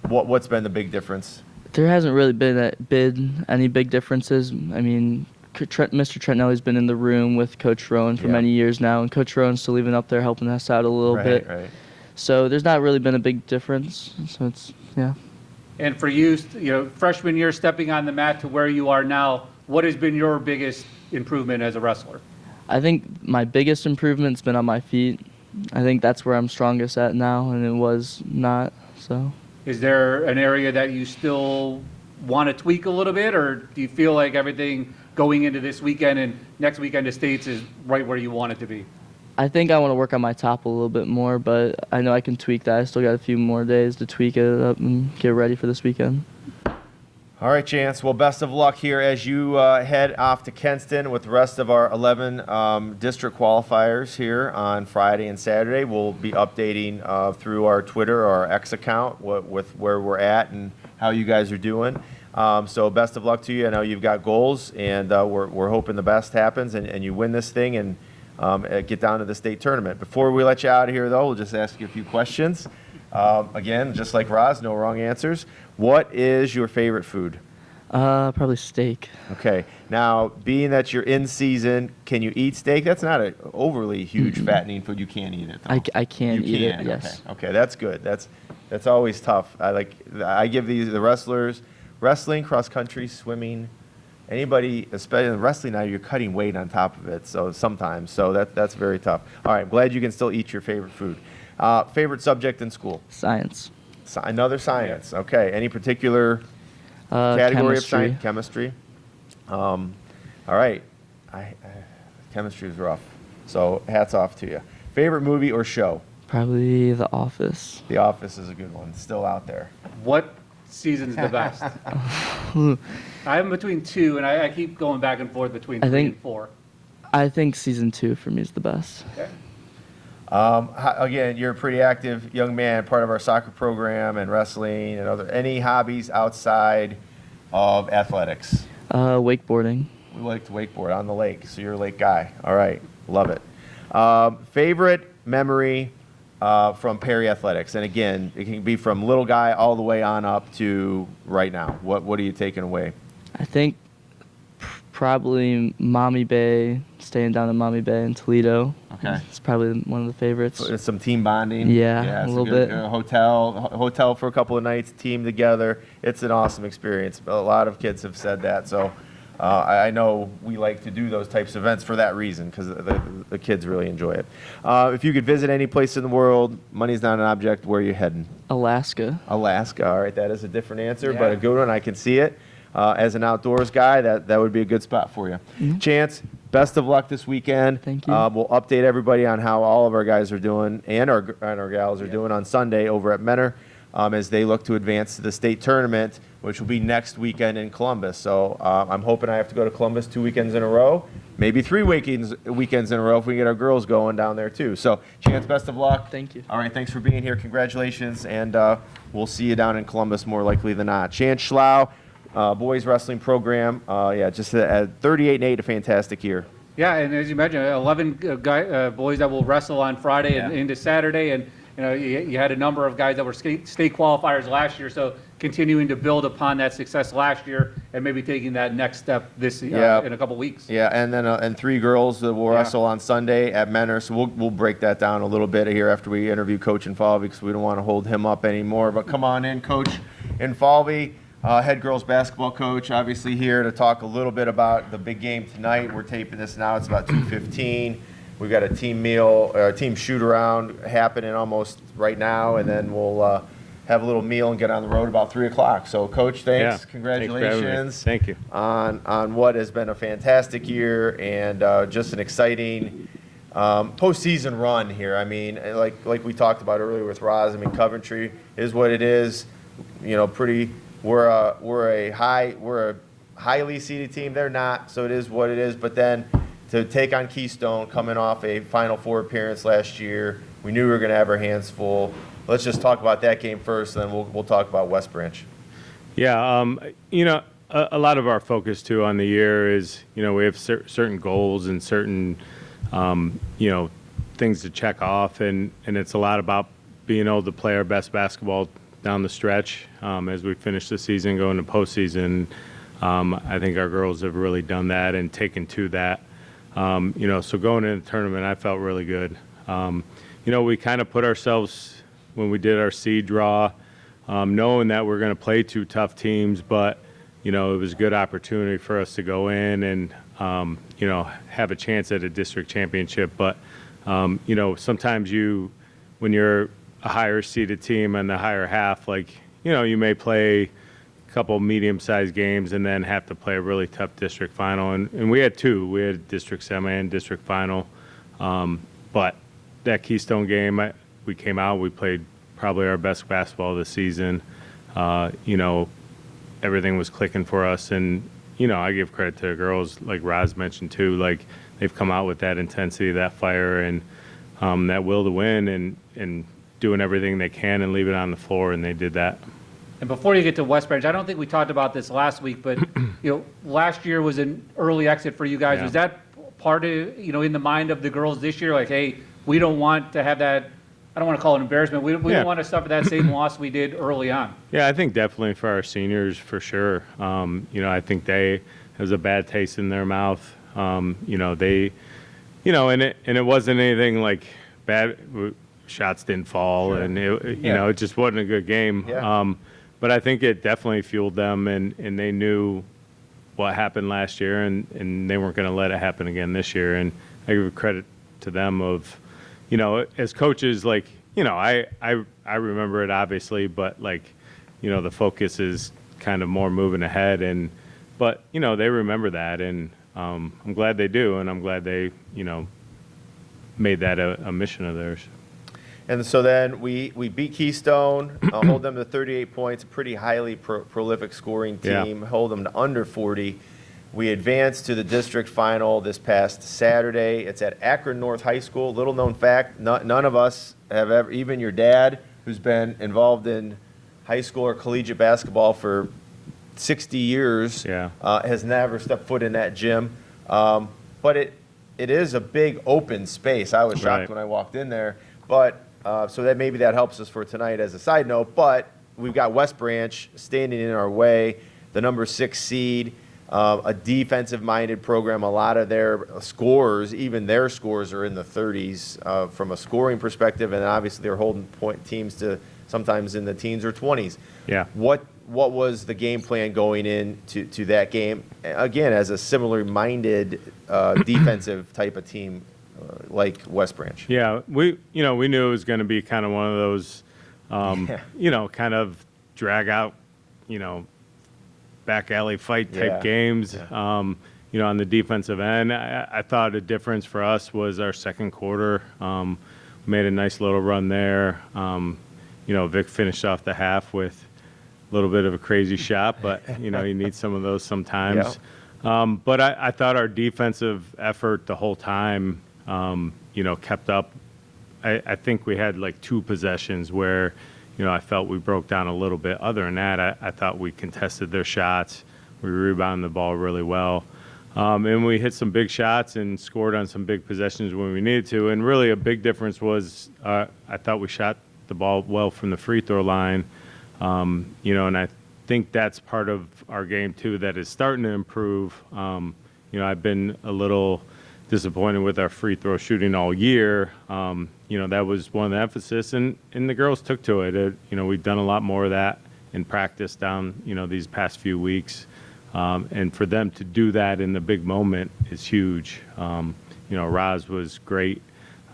S1: What's been the big difference?
S6: There hasn't really been any big differences. I mean, Mr. Trent Nelly's been in the room with Coach Rowan for many years now, and Coach Rowan's still even up there helping us out a little bit.
S1: Right.
S6: So there's not really been a big difference. So yeah.
S2: And for you, freshman year stepping on the mat to where you are now, what has been your biggest improvement as a wrestler?
S6: I think my biggest improvement's been on my feet. I think that's where I'm strongest at now, and it was not. So.
S2: Is there an area that you still want to tweak a little bit, or do you feel like everything going into this weekend and next weekend to States is right where you want it to be?
S6: I think I want to work on my top a little bit more, but I know I can tweak that. I still got a few more days to tweak it up and get ready for this weekend.
S1: All right, Chance. Well, best of luck here as you head off to Kenston with the rest of our 11 district qualifiers here on Friday and Saturday. We'll be updating through our Twitter or our X account with where we're at and how you guys are doing. So best of luck to you. I know you've got goals, and we're hoping the best happens and you win this thing and get down to the state tournament. Before we let you out of here, though, we'll just ask you a few questions. Again, just like Roz, no wrong answers. What is your favorite food?
S6: Probably steak.
S1: Okay. Now, being that you're in season, can you eat steak? That's not an overly huge fattening food. You can't eat it, though.
S6: I can
S1: You
S6: eat
S1: can.
S6: it, yes.
S1: Okay, that's good. That's always tough. I give the wrestlers, wrestling, cross country, swimming, anybody, especially in wrestling now, you're cutting weight on top of it. So sometimes, that's very tough. All right, I'm glad you can still eat your favorite food. Favorite subject in school?
S6: Science.
S1: Another science. Okay. Any particular category of science? Chemistry. All right. Chemistry is rough. So hats off to you. Favorite movie or show?
S6: Probably The Office.
S1: The Office is a good one. Still out there.
S2: What season's the best? I'm between 2, and I keep going back and forth between 3 and 4.
S6: I think season 2 for me is the best.
S2: Okay.
S1: Again, you're a pretty active young man, part of our soccer program and wrestling and any hobbies outside of athletics?
S6: Wakeboarding.
S1: We like to wakeboard on the lake, so you're a lake guy. All right, love it. Favorite memory from Perry Athletics? And again, it can be from little guy all the way on up to right now. What are you taking away?
S6: I think probably Mommy Bay, staying down in Mommy Bay in Toledo.
S1: Okay.
S6: It's probably one of the favorites.
S1: Some team bonding.
S6: Yeah,
S1: it's
S6: a little
S1: good,
S6: bit.
S1: Hotel for a couple of nights, team together. It's an awesome experience. A lot of kids have said that. So I know we like to do those types of events for that reason, because the kids really enjoy it. If you could visit any place in the world, money's not an object, where are you heading?
S6: Alaska.
S1: Alaska. All right, that is a different answer,
S2: Yeah.
S1: but a good one. I can see it. As an outdoors guy, that would be a good spot for you. Chance, best of luck this weekend.
S6: Thank you.
S1: We'll update everybody on how all of our guys are doing and our gals are doing on Sunday over at Menor as they look to advance to the state tournament, which will be next weekend in Columbus. So I'm hoping I have to go to Columbus 2 weekends in a row, maybe 3 weekends in a row if we can get our girls going down there too. So Chance, best of luck.
S6: Thank you.
S1: All right, thanks for being here. Congratulations, and we'll see you down in Columbus more likely than not. Chance Schlau, boys wrestling program, just at 38-8, a fantastic year.
S2: Yeah, and as you mentioned, 11 boys that will wrestle on Friday and into Saturday, and you had a number of guys that were state qualifiers last year, so continuing to build upon that success last year and maybe taking that next step this in a couple weeks.
S1: Yeah, and then and 3 girls that will wrestle on Sunday at Menor. So we'll break that down a little bit here after we interview Coach Infalvi, because we don't want to hold him up anymore. But come on in, Coach Infalvi. Head girls basketball coach, obviously here to talk a little bit about the big game tonight. We're taping this now. It's about 2:15. We've got a team shoot around happening almost right now, and then we'll have a little meal and get on the road about 3 o'clock. So, Coach, thanks.
S7: Yeah.
S1: Congratulations.
S7: Thank you.
S1: On what has been a fantastic year and just an exciting postseason run here. I mean, like we talked about earlier with Roz. I mean, Coventry is what it is. We're a highly seeded team. They're not, so it is what it is. But then to take on Keystone, coming off a Final Four appearance last year, we knew we were going to have our hands full. Let's just talk about that game first, and then we'll talk about West Branch.
S7: Yeah, a lot of our focus too on the year is, we have certain goals and certain, things to check off, and it's a lot about being able to play our best basketball down the stretch as we finish the season, going to postseason. I think our girls have really done that and taken to that. So going into the tournament, I felt really good. We kind of put ourselves, when we did our seed draw, knowing that we're going to play 2 tough teams, but, it was a good opportunity for us to go in and, have a chance at a district championship. But, sometimes when you're a higher seeded team in the higher half, you may play a couple medium-sized games and then have to play a really tough district final. And we had 2. We had district semi and district final. But that Keystone game, we came out, we played probably our best basketball of the season. Everything was clicking for us. And, I give credit to the girls, like Roz mentioned too, they've come out with that intensity, that fire, and that will to win and doing everything they can and leave it on the floor, and they did that.
S2: And before you get to West Branch, I don't think we talked about this last week, but last year was an early exit for you guys.
S7: Yeah.
S2: Was that part of in the mind of the girls this year? Like, hey, we don't want to have that. I don't want to call it embarrassment. We don't want to suffer that same loss we did early on.
S7: Yeah, I think definitely for our seniors, for sure. I think it was a bad taste in their mouth. And it wasn't anything like bad. Shots didn't fall, and it just wasn't a good game.
S1: Yeah.
S7: But I think it definitely fueled them, and they knew what happened last year, and they weren't going to let it happen again this year. And I give credit to them of, as coaches, I remember it obviously, but the focus is kind of more moving ahead, but they remember that, and I'm glad they do, and I'm glad they made that a mission of theirs.
S1: And so then we beat Keystone, hold them to 38 points, a pretty highly prolific scoring team, hold them to under 40. We advanced to the district final this past Saturday. It's at Akron North High School. Little known fact, none of us have ever, even your dad, who's been involved in high school or collegiate basketball for 60 years, has never stepped foot in that gym. But it is a big open space. I was shocked when I walked in there. But So that maybe that helps us for tonight as a side note. But we've got West Branch standing in our way, the number 6 seed, a defensive-minded program. A lot of their scores, even their scores, are in the 30s from a scoring perspective, and obviously they're holding point teams to sometimes in the teens or 20s.
S7: Yeah.
S1: What was the game plan going into that game? Again, as a similarly minded defensive type of team like West Branch.
S7: Yeah, we knew it was going to be kind of one of those, kind of drag out, back alley fight type games. On the defensive end, I thought a difference for us was our second quarter. Made a nice little run there. Vic finished off the half with a little bit of a crazy shot, but you need some of those sometimes. But I thought our defensive effort the whole time, kept up. I think we had like 2 possessions where, I felt we broke down a little bit. Other than that, I thought we contested their shots. We rebounded the ball really well. And we hit some big shots and scored on some big possessions when we needed to. And really a big difference was I thought we shot the ball well from the free throw line. And I think that's part of our game too that is starting to improve. I've been a little disappointed with our free throw shooting all year. That was one of the emphasis, and the girls took to it. We've done a lot more of that in practice down, these past few weeks. And for them to do that in the big moment is huge. Roz was great.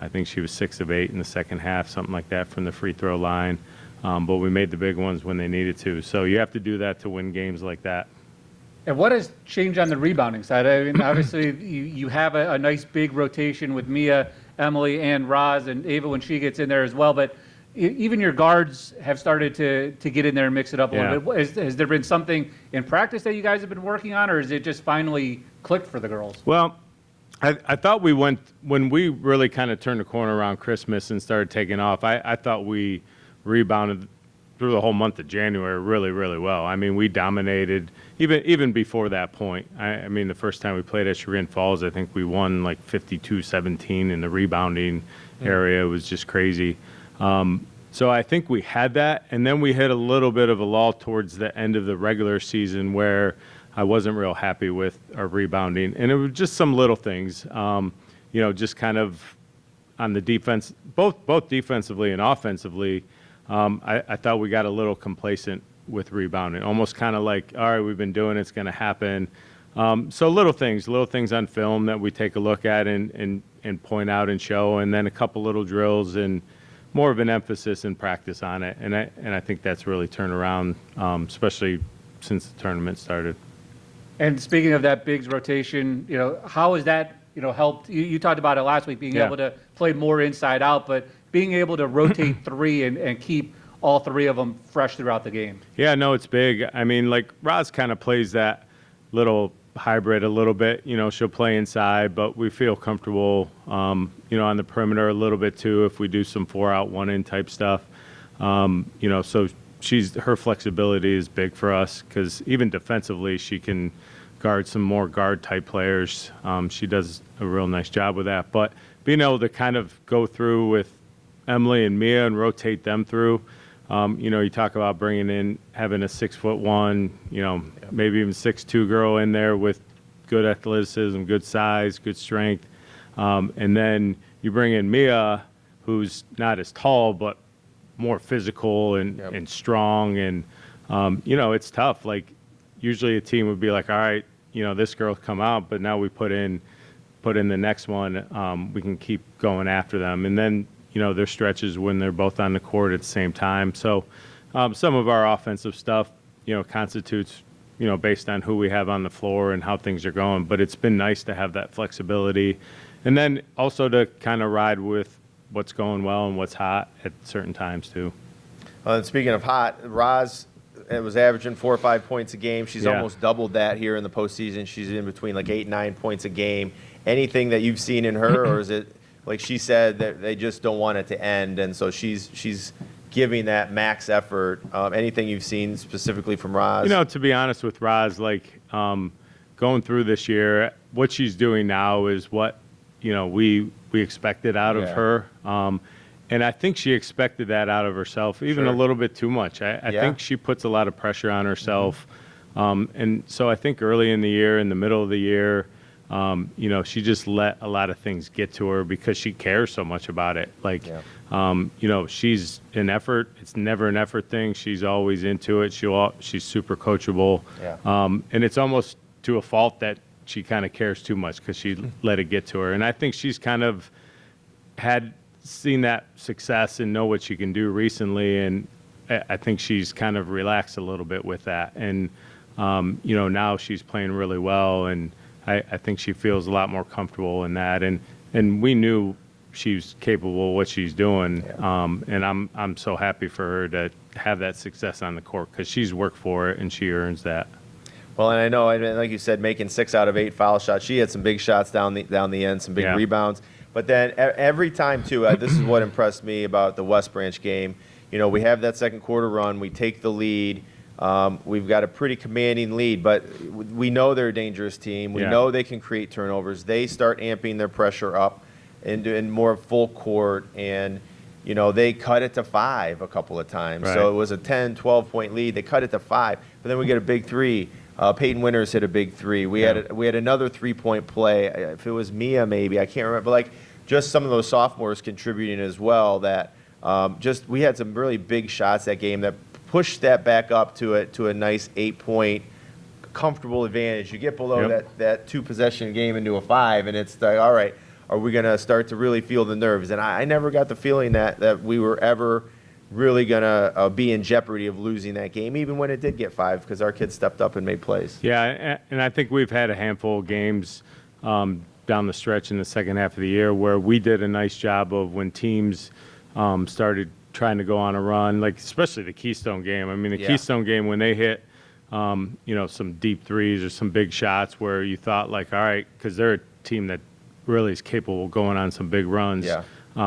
S7: I think she was 6 of 8 in the second half, something like that from the free throw line. But we made the big ones when they needed to. So you have to do that to win games like that.
S2: And what has changed on the rebounding side? I mean, obviously, you have a nice big rotation with Mia, Emily, and Roz, and Ava when she gets in there as well. But even your guards have started to get in there and mix it up a little bit. Has there been something in practice that you guys have been working on, or is it just finally clicked for the girls?
S7: Well, I thought when we really kind of turned the corner around Christmas and started taking off, I thought we rebounded through the whole month of January really, really well. I mean, we dominated even before that point. I mean, the first time we played at Chagrin Falls, I think we won like 52-17 in the rebounding area. It was just crazy. So I think we had that, and then we hit a little bit of a lull towards the end of the regular season where I wasn't real happy with our rebounding, and it was just some little things, just kind of on the defense, both defensively and offensively. I thought we got a little complacent with rebounding, almost kind of like, all right, we've been doing it, it's going to happen. So little things on film that we take a look at and point out and show, and then a couple little drills and more of an emphasis in practice on it. And I think that's really turned around, especially since the tournament started.
S2: And speaking of that bigs rotation, how has that, helped? You talked about it last week, being able to play more inside out, but being able to rotate 3 and keep all 3 of them fresh throughout the game.
S7: Yeah, no, it's big. I mean, like Roz kind of plays that little hybrid a little bit. She'll play inside, but we feel comfortable, on the perimeter a little bit too if we do some 4-out, 1-in type stuff. So her flexibility is big for us because even defensively she can guard some more guard type players. She does a real nice job with that. But being able to kind of go through with Emily and Mia and rotate them through. You talk about having a 6'1", maybe even 6'2" girl in there with good athleticism, good size, good strength. And then you bring in Mia, who's not as tall, but more physical and strong. And, it's tough. Like usually a team would be like, all right, this girl's come out, but now we put in the next one. We can keep going after them. And then, there's stretches when they're both on the court at the same time. So some of our offensive stuff, constitutes, based on who we have on the floor and how things are going. But it's been nice to have that flexibility. And then also to kind of ride with what's going well and what's hot at certain times too.
S1: And speaking of hot, Roz was averaging 4 or 5 points a game. She's almost doubled that here in the postseason. She's in between like 8 and 9 points a game. Anything that you've seen in her, or is it like she said that they just don't want it to end, and so she's giving that max effort? Anything you've seen specifically from Roz?
S7: To be honest with Roz, like going through this year, what she's doing now is what we expected out of her. And I think she expected that out of herself, even a
S1: Sure.
S7: little bit too much. I
S1: Yeah.
S7: think she puts a lot of pressure on herself. And so I think early in the year, in the middle of the year, she just let a lot of things get to her because she cares so much about it. Like, she's an effort. It's never an effort thing. She's always into it. She's super coachable.
S1: Yeah.
S7: And it's almost to a fault that she kind of cares too much because she let it get to her. And I think she's kind of had seen that success and know what she can do recently. And I think she's kind of relaxed a little bit with that. And, now she's playing really well. And I think she feels a lot more comfortable in that. And we knew she's capable of what she's doing. And I'm so happy for her to have that success on the court because she's worked for it and she earns that.
S1: Well, and I know, like you said, making 6 out of 8 foul shots. She had some big shots down the end, some big
S7: Yeah.
S1: rebounds. But then every time, too, this is what impressed me about the West Branch game. We have that second quarter run. We take the lead. We've got a pretty commanding lead, but we know they're a dangerous team. We
S7: Yeah.
S1: know they can create turnovers. They start amping their pressure up in more full court, and they cut it to 5 a couple of times.
S7: Right.
S1: So it was a 10, 12-point lead. They cut it to 5, but then we get a big 3. Peyton Winters hit a big 3. We had another 3-point play. If it was Mia, maybe I can't remember. But just some of those sophomores contributing as well. That we had some really big shots that game that pushed that back up to a nice 8-point comfortable advantage. You get below that 2-possession game into a 5, and it's like, all right, are we going to start to really feel the nerves? And I never got the feeling that we were ever really going to be in jeopardy of losing that game, even when it did get 5, because our kids stepped up and made plays.
S7: Yeah, and I think we've had a handful of games down the stretch in the second half of the year where we did a nice job of when teams started trying to go on a run, like especially the Keystone game. I mean, the Keystone game, when they hit, some deep threes or some big shots where you thought like, all right, because they're a team that really is capable of going on some big runs.
S1: Yeah.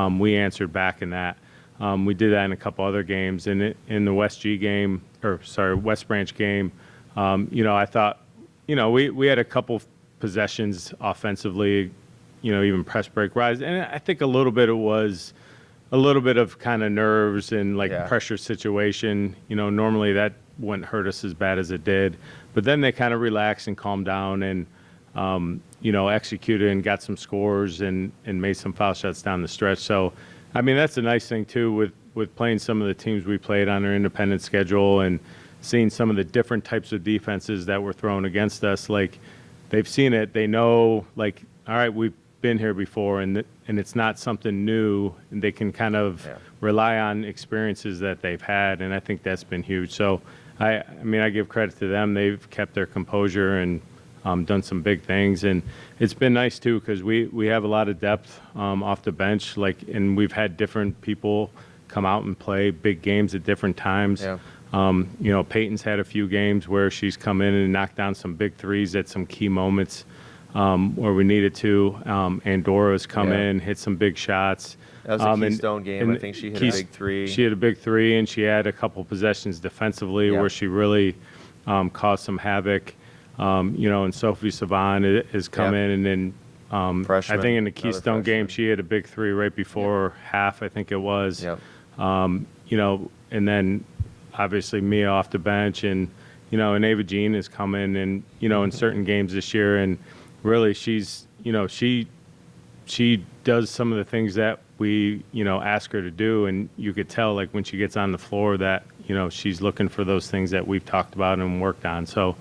S7: We answered back in that. We did that in a couple other games. In the West Branch game, I thought, we had a couple possessions offensively, even press break rise. And I think a little bit it was a little bit of kind of nerves and pressure situation. Normally that wouldn't hurt us as bad as it did. But then they kind of relaxed and calmed down and, executed and got some scores and made some foul shots down the stretch. So, I mean, that's a nice thing, too, with playing some of the teams we played on our independent schedule and seeing some of the different types of defenses that were thrown against us. Like, they've seen it. They know, like, all right, we've been here before, and it's not something new. And they can kind of rely on experiences that they've had, and I think that's been huge. So, I give credit to them. They've kept their composure and done some big things, and it's been nice too because we have a lot of depth off the bench, and we've had different people come out and play big games at different times.
S1: Yeah.
S7: Peyton's had a few games where she's come in and knocked down some big threes at some key moments where we needed to. Andora's come in, hit some big shots.
S1: That was a Keystone game. I think she hit a big 3.
S7: She hit a big 3, and she had a couple possessions defensively where she really caused some havoc. And Sophie Savan has come in, and then I think in the Keystone game she had a big 3 right before half, I think it was.
S1: Yep.
S7: And then obviously Mia off the bench, and and Ava Jean has come in, and in certain games this year, and really she's she does some of the things that we ask her to do, and you could tell like when she gets on the floor that she's looking for those things that we've talked about and worked on. So.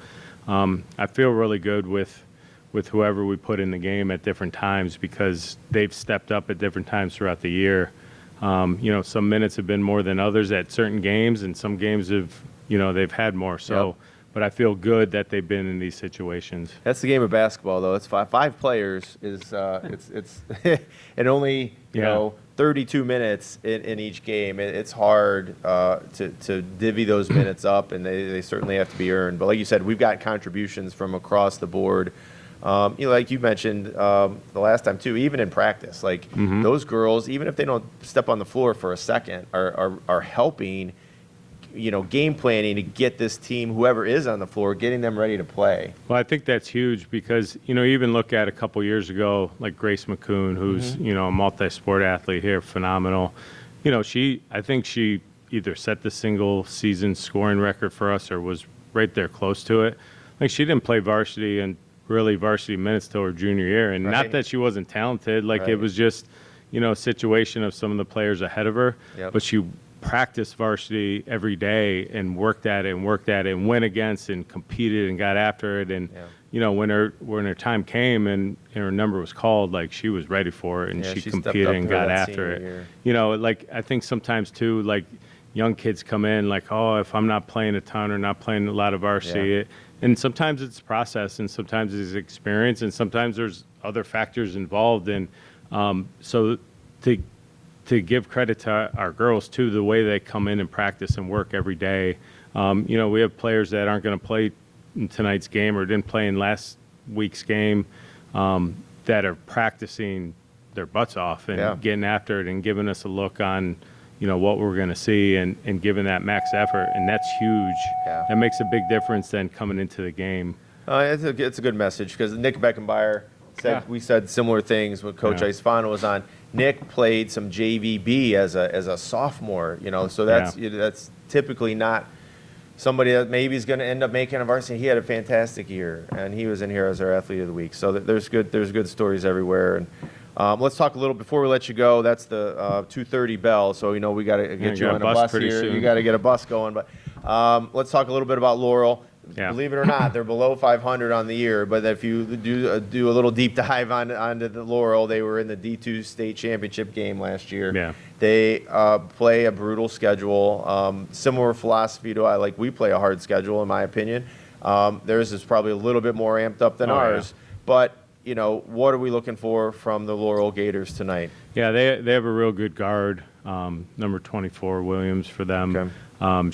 S7: I feel really good with whoever we put in the game at different times because they've stepped up at different times throughout the year. Some minutes have been more than others at certain games, and some games have, they've had more. So, but I feel good that they've been in these situations.
S1: That's the game of basketball, though. It's 5 players. It's and only 32 minutes in each game. It's hard to divvy those minutes up, and they certainly have to be earned. But like you said, we've got contributions from across the board. Like you mentioned the last time too, even in practice, those girls, even if they don't step on the floor for a second, are helping. Game planning to get this team, whoever is on the floor, getting them ready to play.
S7: Well, I think that's huge because, even look at a couple years ago, like Grace McCoon, who's, a multi-sport athlete here, phenomenal. I think she either set the single season scoring record for us or was right there close to it. Like, she didn't play varsity and really varsity minutes till her junior year. And
S1: Right.
S7: not that she wasn't talented. Like,
S1: Right.
S7: it was just, a situation of some of the players ahead of her.
S1: Yep.
S7: But she practiced varsity every day and worked at it and went against and competed and got after it. And,
S1: Yeah.
S7: when her time came and her number was called, like, she was ready for it and
S1: Yeah,
S7: she
S1: she stepped
S7: competed
S1: up
S7: and
S1: there
S7: got
S1: that
S7: after
S1: senior
S7: it.
S1: year.
S7: Like, I think sometimes too, like, young kids come in like, oh, if I'm not playing a ton or not playing a lot of varsity,
S1: Yeah.
S7: and sometimes it's process and sometimes it's experience and sometimes there's other factors involved. And so to give credit to our girls too, the way they come in and practice and work every day. We have players that aren't going to play in tonight's game or didn't play in last week's game that are practicing their butts off and
S1: Yeah.
S7: getting after it and giving us a look on what we're going to see and giving that max effort, and that's huge.
S1: Yeah.
S7: That makes a big difference then coming into the game.
S1: It's a good message because Nick Beckenbauer said
S2: Yeah.
S1: we said similar things when Coach
S7: Yeah.
S1: Isfano was on. Nick played some JVB as a sophomore, so that's typically not somebody that maybe is going to end up making a varsity. He had a fantastic year, and he was in here as our athlete of the week. So there's good stories everywhere. And let's talk a little before we let you go. That's the 2:30 bell, so we got to get
S7: you
S1: you
S7: got
S1: on
S7: a
S1: a
S7: bus
S1: bus
S7: pretty
S1: here.
S7: soon.
S1: You got to get a bus going. But let's talk a little bit about Laurel.
S7: Yeah.
S1: Believe it or not, they're below 500 on the year. But if you do a little deep dive onto the Laurel, they were in the D2 state championship game last year.
S7: Yeah.
S1: They play a brutal schedule, similar philosophy to like we play a hard schedule, in my opinion. Theirs is probably a little bit more amped up than
S7: Oh, yeah.
S1: ours. But, what are we looking for from the Laurel Gators tonight?
S7: Yeah, they have a real good guard, number 24 Williams for them.
S1: Okay.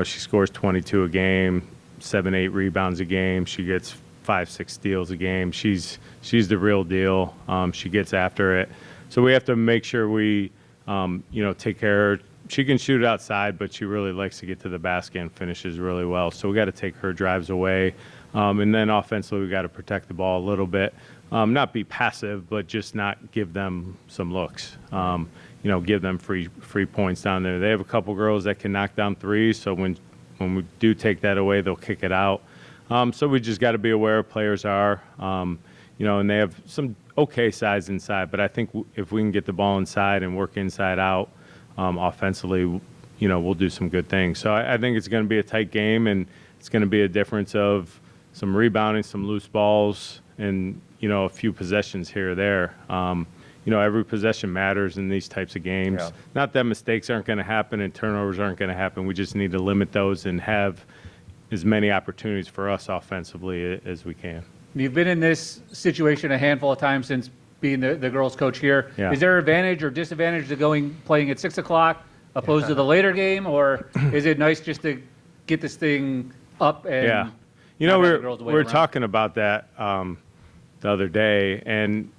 S7: She scores 22 a game, 7-8 rebounds a game. She gets 5-6 steals a game. She's the real deal. She gets after it. So we have to make sure we take care of her. She can shoot outside, but she really likes to get to the basket and finishes really well. So we got to take her drives away. And then offensively, we got to protect the ball a little bit. Not be passive, but just not give them some looks. Give them free points down there. They have a couple girls that can knock down threes, so when we do take that away, they'll kick it out. So we just got to be aware of players are, and they have some okay size inside. But I think if we can get the ball inside and work inside out offensively, we'll do some good things. So I think it's going to be a tight game, and it's going to be a difference of some rebounding, some loose balls, and a few possessions here or there. Every possession matters in these types of games.
S1: Yeah.
S7: Not that mistakes aren't going to happen and turnovers aren't going to happen. We just need to limit those and have as many opportunities for us offensively as we can.
S2: You've been in this situation a handful of times since being the girls' coach here.
S7: Yeah.
S2: Is there advantage or disadvantage to playing at 6 o'clock opposed to the later game, or is it nice just to get this thing up and
S7: Yeah.
S2: not have the girls
S7: We
S2: wait
S7: were
S2: around?
S7: talking about that the other day, and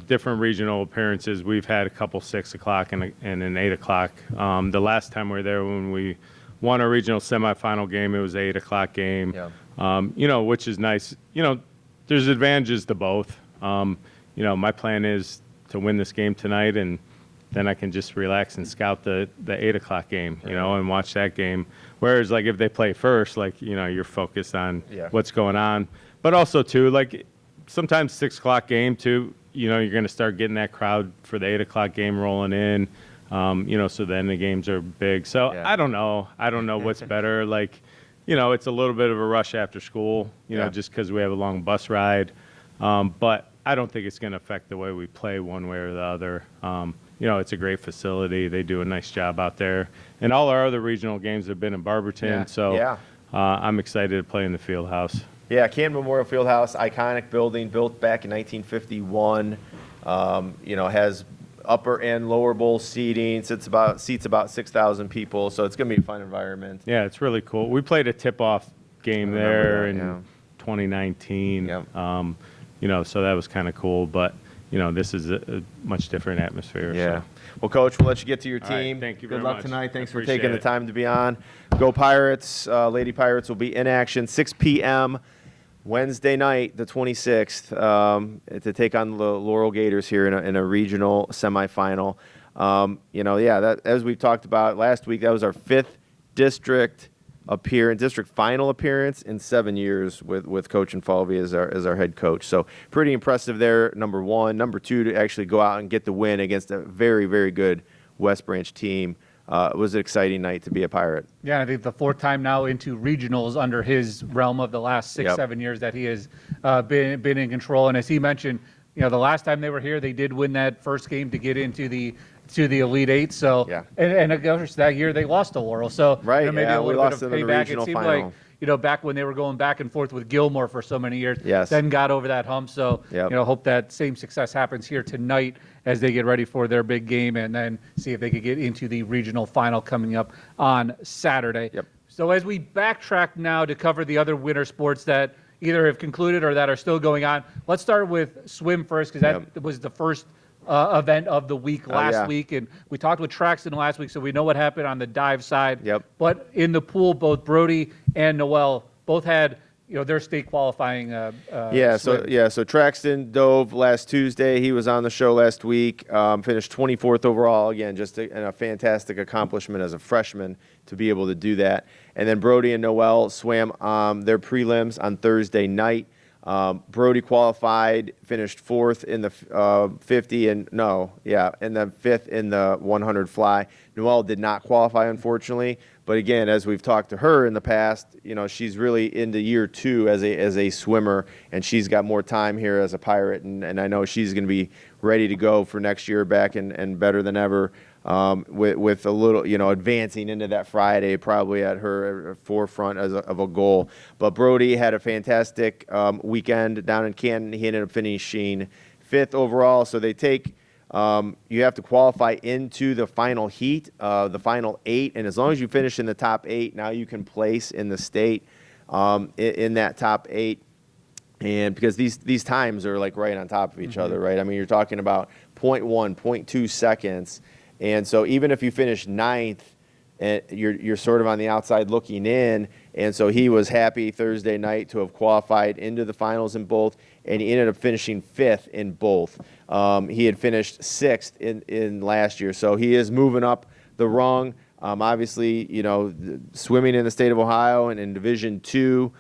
S7: different regional appearances. We've had a couple 6 o'clock and an 8 o'clock. The last time we were there, when we won a regional semifinal game, it was an 8 o'clock game.
S1: Yeah.
S7: Which is nice. There's advantages to both. My plan is to win this game tonight, and then I can just relax and scout the 8 o'clock game, and watch that game. Whereas, like, if they play first, like, you're focused on
S1: Yeah.
S7: what's going on. But also, too, like, sometimes 6 o'clock game, too, you're going to start getting that crowd for the 8 o'clock game rolling in, so then the games are big. So
S1: Yeah.
S7: I don't know what's better. Like, it's a little bit of a rush after school,
S1: Yeah.
S7: just because we have a long bus ride. But I don't think it's going to affect the way we play one way or the other. It's a great facility. They do a nice job out there. And all our other regional games have been in Barberton.
S2: Yeah.
S7: So
S1: Yeah.
S7: I'm excited to play in the field house.
S1: Yeah, Camden Memorial Fieldhouse, iconic building, built back in 1951. Has upper and lower bowl seating. Seats about 6,000 people, so it's going to be a fun environment.
S7: Yeah, it's really cool. We played a tip-off game
S1: I remember
S7: there
S1: that,
S7: in
S1: yeah.
S7: 2019.
S1: Yep.
S7: So that was kind of cool. But, this is a much different atmosphere.
S1: Yeah.
S7: So.
S1: Well, Coach, we'll let you get to your
S7: All right,
S1: team.
S7: thank you
S1: Good
S7: very
S1: luck
S7: much.
S1: tonight. Thanks for
S7: Appreciate
S1: taking the
S7: it.
S1: time to be on. Go Pirates. Lady Pirates will be in action 6 p.m. Wednesday night, the 26th, to take on the Laurel Gators here in a regional semifinal. That, as we talked about last week, that was our 5th district final appearance in 7 years with Coach Infalvi as our head coach. So pretty impressive there, number one. Number two, to actually go out and get the win against a very, very good West Branch team. It was an exciting night to be a Pirate.
S2: Yeah, I think the 4th time now into regionals under his realm of the last 6-7 years that he has been in control. And as he mentioned, the last time they were here, they did win that first game to get into the Elite Eight. So
S1: Yeah.
S2: and of course that year they lost to Laurel. So
S1: Right,
S2: maybe
S1: yeah,
S2: a
S1: we
S2: little
S1: lost
S2: bit of
S1: in the
S2: payback. It
S1: regional
S2: seemed
S1: final.
S2: like back when they were going back and forth with Gilmore for so many years.
S1: Yes.
S2: Then got over that hump. So
S1: Yep.
S2: hope that same success happens here tonight as they get ready for their big game, and then see if they could get into the regional final coming up on Saturday.
S1: Yep.
S2: So as we backtrack now to cover the other winter sports that either have concluded or that are still going on, let's start with swim first, because that was the first event of the week last week. And we talked with Traxton last week, so we know what happened on the dive side.
S1: Yep.
S2: But in the pool, both Brody and Noel both had their state qualifying swim.
S1: So Traxton dove last Tuesday. He was on the show last week. Finished 24th overall. Again, just a fantastic accomplishment as a freshman to be able to do that. And then Brody and Noel swam their prelims on Thursday night. Brody qualified, finished 4th in the 50 and then 5th in the 100 fly. Noelle did not qualify, unfortunately. But again, as we've talked to her in the past, she's really into year 2 as a swimmer, and she's got more time here as a Pirate, and I know she's going to be ready to go for next year back and better than ever. With a little, advancing into that Friday, probably at her forefront of a goal. But Brody had a fantastic weekend down in Canton. He ended up finishing 5th overall. So they take, you have to qualify into the final heat, the final 8. And as long as you finish in the top 8, now you can place in the state in that top 8. And because these times are like right on top of each other, right? I mean, you're talking about 0.1, 0.2 seconds. And so even if you finish 9th, you're sort of on the outside looking in. And so he was happy Thursday night to have qualified into the finals in both, and he ended up finishing 5th in both. He had finished 6th in last year, so he is moving up the rung. Obviously, swimming in the state of Ohio and in Division II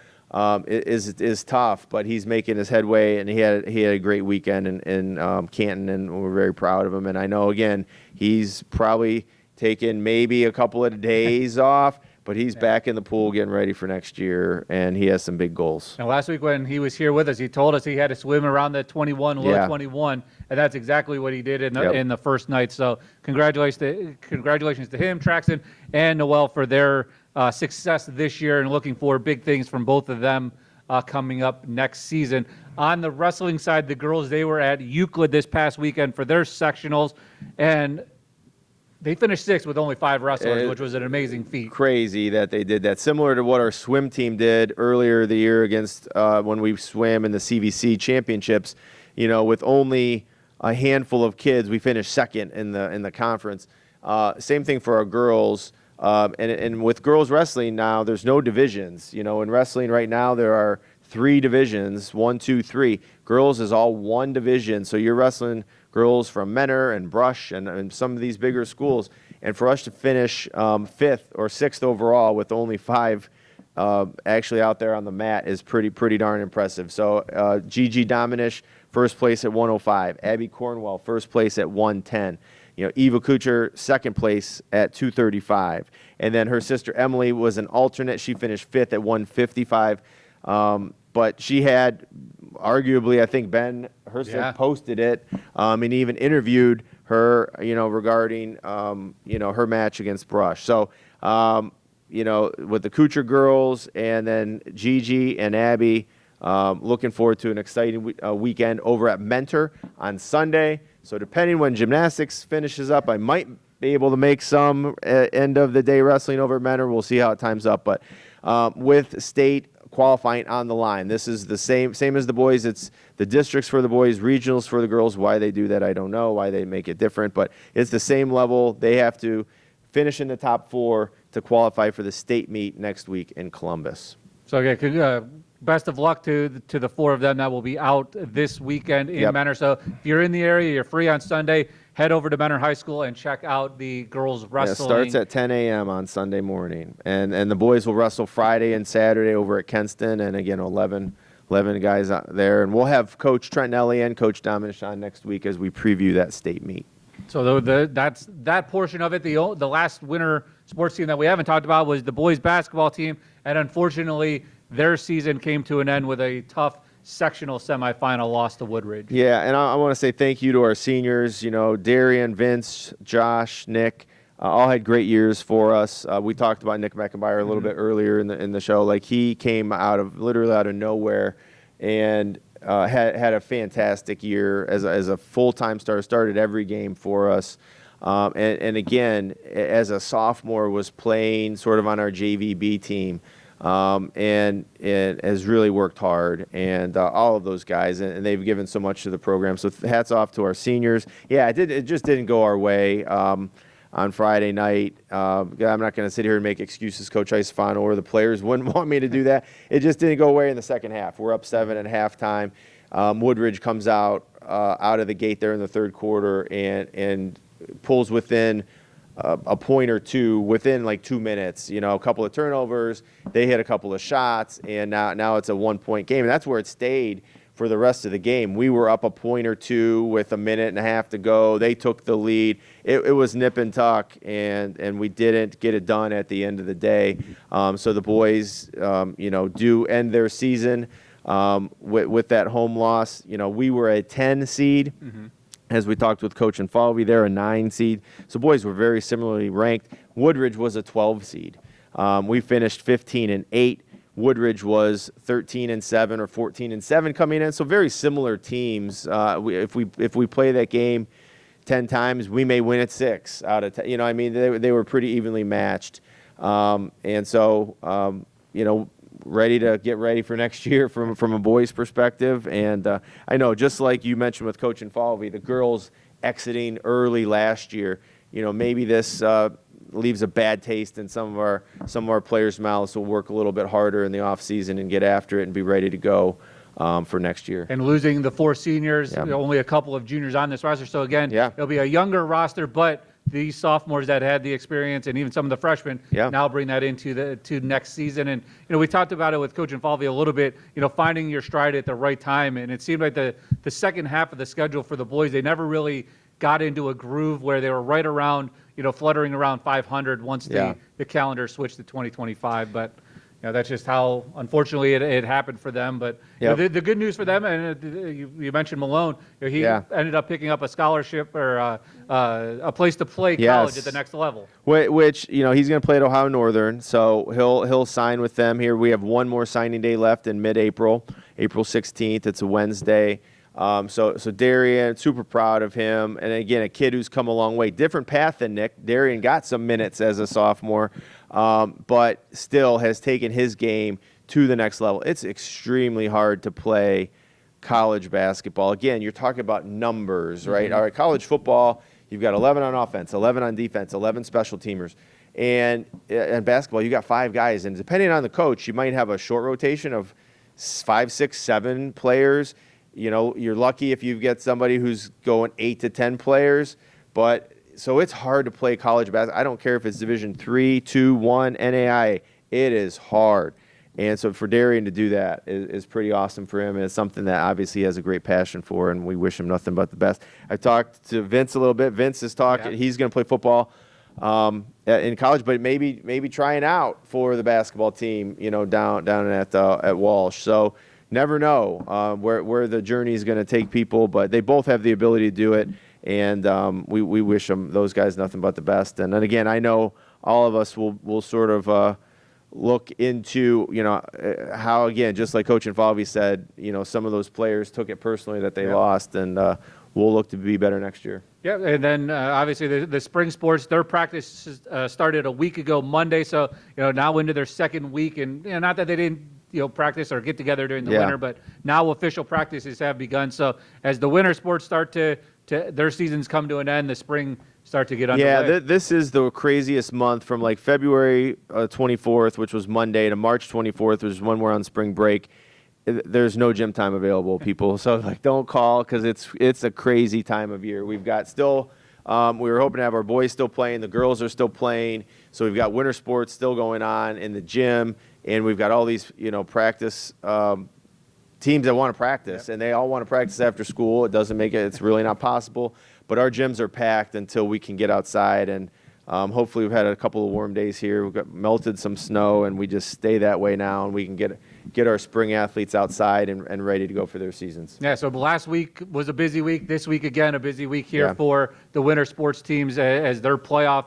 S1: is tough, but he's making his headway, and he had a great weekend in Canton, and we're very proud of him. And I know, again, he's probably taken maybe a couple of days off, but he's back in the pool getting ready for next year, and he has some big goals.
S2: Now, last week when he was here with us, he told us he had to swim around the 21, low 21, and that's exactly what he did in the first night. So congratulations to him, Traxton, and Noel for their success this year, and looking for big things from both of them coming up next season. On the wrestling side, the girls, they were at Euclid this past weekend for their sectionals, and they finished 6th with only 5 wrestlers, which was an amazing feat.
S1: Crazy that they did that. Similar to what our swim team did earlier the year against when we swam in the CVC championships. With only a handful of kids, we finished 2nd in the conference. Same thing for our girls. And with girls wrestling now, there's no divisions. In wrestling right now, there are 3 divisions, 1, 2, 3. Girls is all one division, so you're wrestling girls from Menor and Brush and some of these bigger schools. And for us to finish 5th or 6th overall with only 5 actually out there on the mat is pretty darn impressive. So Gigi Dominish, first place at 105. Abby Cornwell, first place at 110. Eva Kucher, second place at 235. And then her sister Emily was an alternate. She finished 5th at 155. But she had, arguably, I think Ben Hersick posted it and even interviewed her, regarding, her match against Brush. So, with the Kucher girls and then Gigi and Abby, looking forward to an exciting weekend over at Mentor on Sunday. So depending when gymnastics finishes up, I might be able to make some end of the day wrestling over at Mentor. We'll see how it times up. But with state qualifying on the line, this is the same as the boys. It's the districts for the boys, regionals for the girls. Why they do that, I don't know. Why they make it different, but it's the same level. They have to finish in the top 4 to qualify for the state meet next week in Columbus.
S2: So best of luck to the 4 of them that will be out this weekend in Mentor. So if you're in the area, you're free on Sunday, head over to Mentor High School and check out the girls
S1: Yeah, it
S2: wrestling.
S1: starts at 10 a.m. on Sunday morning, and the boys will wrestle Friday and Saturday over at Kenston, and again 11 guys out there, and we'll have Coach Trent Nelly and Coach Dominic on next week as we preview that state meet.
S2: So that's that portion of it. The last winter sports team that we haven't talked about was the boys basketball team, and unfortunately, their season came to an end with a tough sectional semifinal loss to Woodridge.
S1: Yeah, and I want to say thank you to our seniors. You know, Darian, Vince, Josh, Nick, all had great years for us. We talked about Nick McIntyre a little bit earlier in the show. Like, he came literally out of nowhere and had a fantastic year as a full-time starter. Started every game for us, and again, as a sophomore, was playing sort of on our JVB team. And has really worked hard, and all of those guys, and they've given so much to the program. So hats off to our seniors. Yeah, it just didn't go our way on Friday night. I'm not going to sit here and make excuses, Coach Isofano, or the players wouldn't want me to do that. It just didn't go away in the second half. We're up 7 at halftime. Woodridge comes out of the gate there in the third quarter and pulls within a point or two within like 2 minutes. You know, a couple of turnovers, they hit a couple of shots, and now it's a 1-point game, and that's where it stayed for the rest of the game. We were up a point or two with a minute and a half to go. They took the lead. It was nip and tuck, and we didn't get it done at the end of the day. So the boys, do end their season with that home loss. You know, we were a 10 seed. As we talked with Coach Infalvi, they're a 9 seed. So boys were very similarly ranked. Woodridge was a 12 seed. We finished 15-8. Woodridge was 13-7 or 14-7 coming in. So very similar teams. If we play that game 10 times, we may win it 6 out of 10. You know, I mean, they were pretty evenly matched. And so, get ready for next year from a boys' perspective. And I know, just like you mentioned with Coach Infalvi, the girls exiting early last year, you know, maybe this leaves a bad taste in some of our players' mouths. So we'll work a little bit harder in the off season and get after it and be ready to go for next year.
S2: And losing the 4 seniors,
S1: Yeah.
S2: only a couple of juniors on this roster. So again,
S1: Yeah.
S2: it'll be a younger roster, but these sophomores that had the experience and even some of the freshmen
S1: Yeah.
S2: now bring that to next season. And, we talked about it with Coach Infalvi a little bit, finding your stride at the right time. And it seemed like the second half of the schedule for the boys, they never really got into a groove where they were right around, fluttering around 500 once
S1: Yeah.
S2: the calendar switched to 2025. But that's just how, unfortunately, it happened for them. But
S1: Yep.
S2: the good news for them, and you mentioned Malone, he
S1: Yeah.
S2: ended up picking up a scholarship or a place to play
S1: Yes.
S2: college at the next level.
S1: Which he's going to play at Ohio Northern, so he'll sign with them here. We have one more signing day left in mid-April, April 16th. It's a Wednesday. So Darian, super proud of him. And again, a kid who's come a long way. Different path than Nick. Darian got some minutes as a sophomore, but still has taken his game to the next level. It's extremely hard to play college basketball. Again, you're talking about numbers, right? All right, college football, you've got 11 on offense, 11 on defense, 11 special teamers. And basketball, you got 5 guys. And depending on the coach, you might have a short rotation of 5, 6, 7 players. You're lucky if you get somebody who's going 8 to 10 players. But so it's hard to play college basketball. I don't care if it's Division 3, 2, 1, NAIA. It is hard. And so for Darian to do that is pretty awesome for him. And it's something that obviously he has a great passion for, and we wish him nothing but the best. I've talked to Vince a little bit. Vince is talking.
S2: Yeah.
S1: He's going to play football in college, but maybe trying out for the basketball team, down at Walsh. So never know where the journey is going to take people, but they both have the ability to do it, and we wish those guys nothing but the best. And then again, I know all of us will sort of look into how, again, just like Coach Infalvi said, some of those players took it personally that they lost, and we'll look to be better next year.
S2: Yeah, and then obviously the spring sports, their practice started a week ago Monday, so now into their second week, and not that they didn't practice or get together during the winter, but now official practices have begun. So as the winter sports start to their seasons come to an end, the spring start to get underway.
S1: Yeah, this is the craziest month from like February 24th, which was Monday, to March 24th, which is when we're on spring break. There's no gym time available, people. So don't call, because it's a crazy time of year. We've got still We were hoping to have our boys still playing. The girls are still playing. So we've got winter sports still going on in the gym, and we've got all these, practice teams that want to practice, and they all want to practice after school. It doesn't make it, it's really not possible. But our gyms are packed until we can get outside, and hopefully we've had a couple of warm days here. We've got melted some snow, and we just stay that way now, and we can get our spring athletes outside and ready to go for their seasons.
S2: Yeah, so last week was a busy week. This week, again, a busy week here
S1: Yeah.
S2: for the winter sports teams as their playoff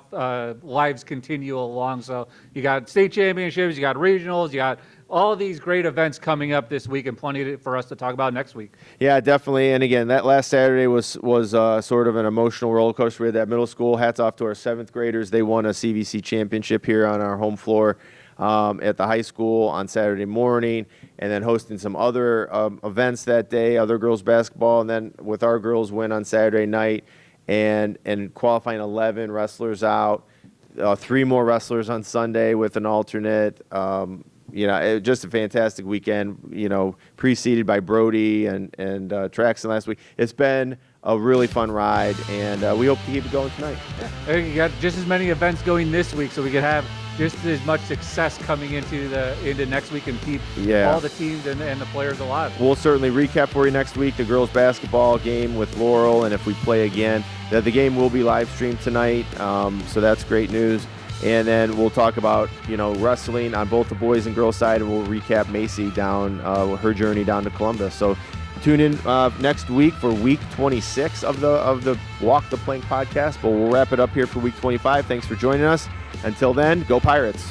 S2: lives continue along. So you got state championships, you got regionals, you got all these great events coming up this week, and plenty for us to talk about next week.
S1: Yeah, definitely. And again, that last Saturday was sort of an emotional roller coaster. We had that middle school. Hats off to our 7th graders. They won a CVC championship here on our home floor at the high school on Saturday morning, and then hosting some other events that day, other girls basketball, and then with our girls win on Saturday night, and qualifying 11 wrestlers out, 3 more wrestlers on Sunday with an alternate. Just a fantastic weekend, preceded by Brody and Traxon last week. It's been a really fun ride, and we hope to keep it going tonight.
S2: You got just as many events going this week, so we could have just as much success coming into next week and keep all the teams and the players alive.
S1: We'll certainly recap for you next week the girls basketball game with Laurel, and if we play again, the game will be live streamed tonight, so that's great news. And then we'll talk about, wrestling on both the boys and girls side, and we'll recap Macy down her journey down to Columbus. So tune in next week for week 26 of the Walk the Plank podcast. But we'll wrap it up here for week 25. Thanks for joining us. Until then, go Pirates.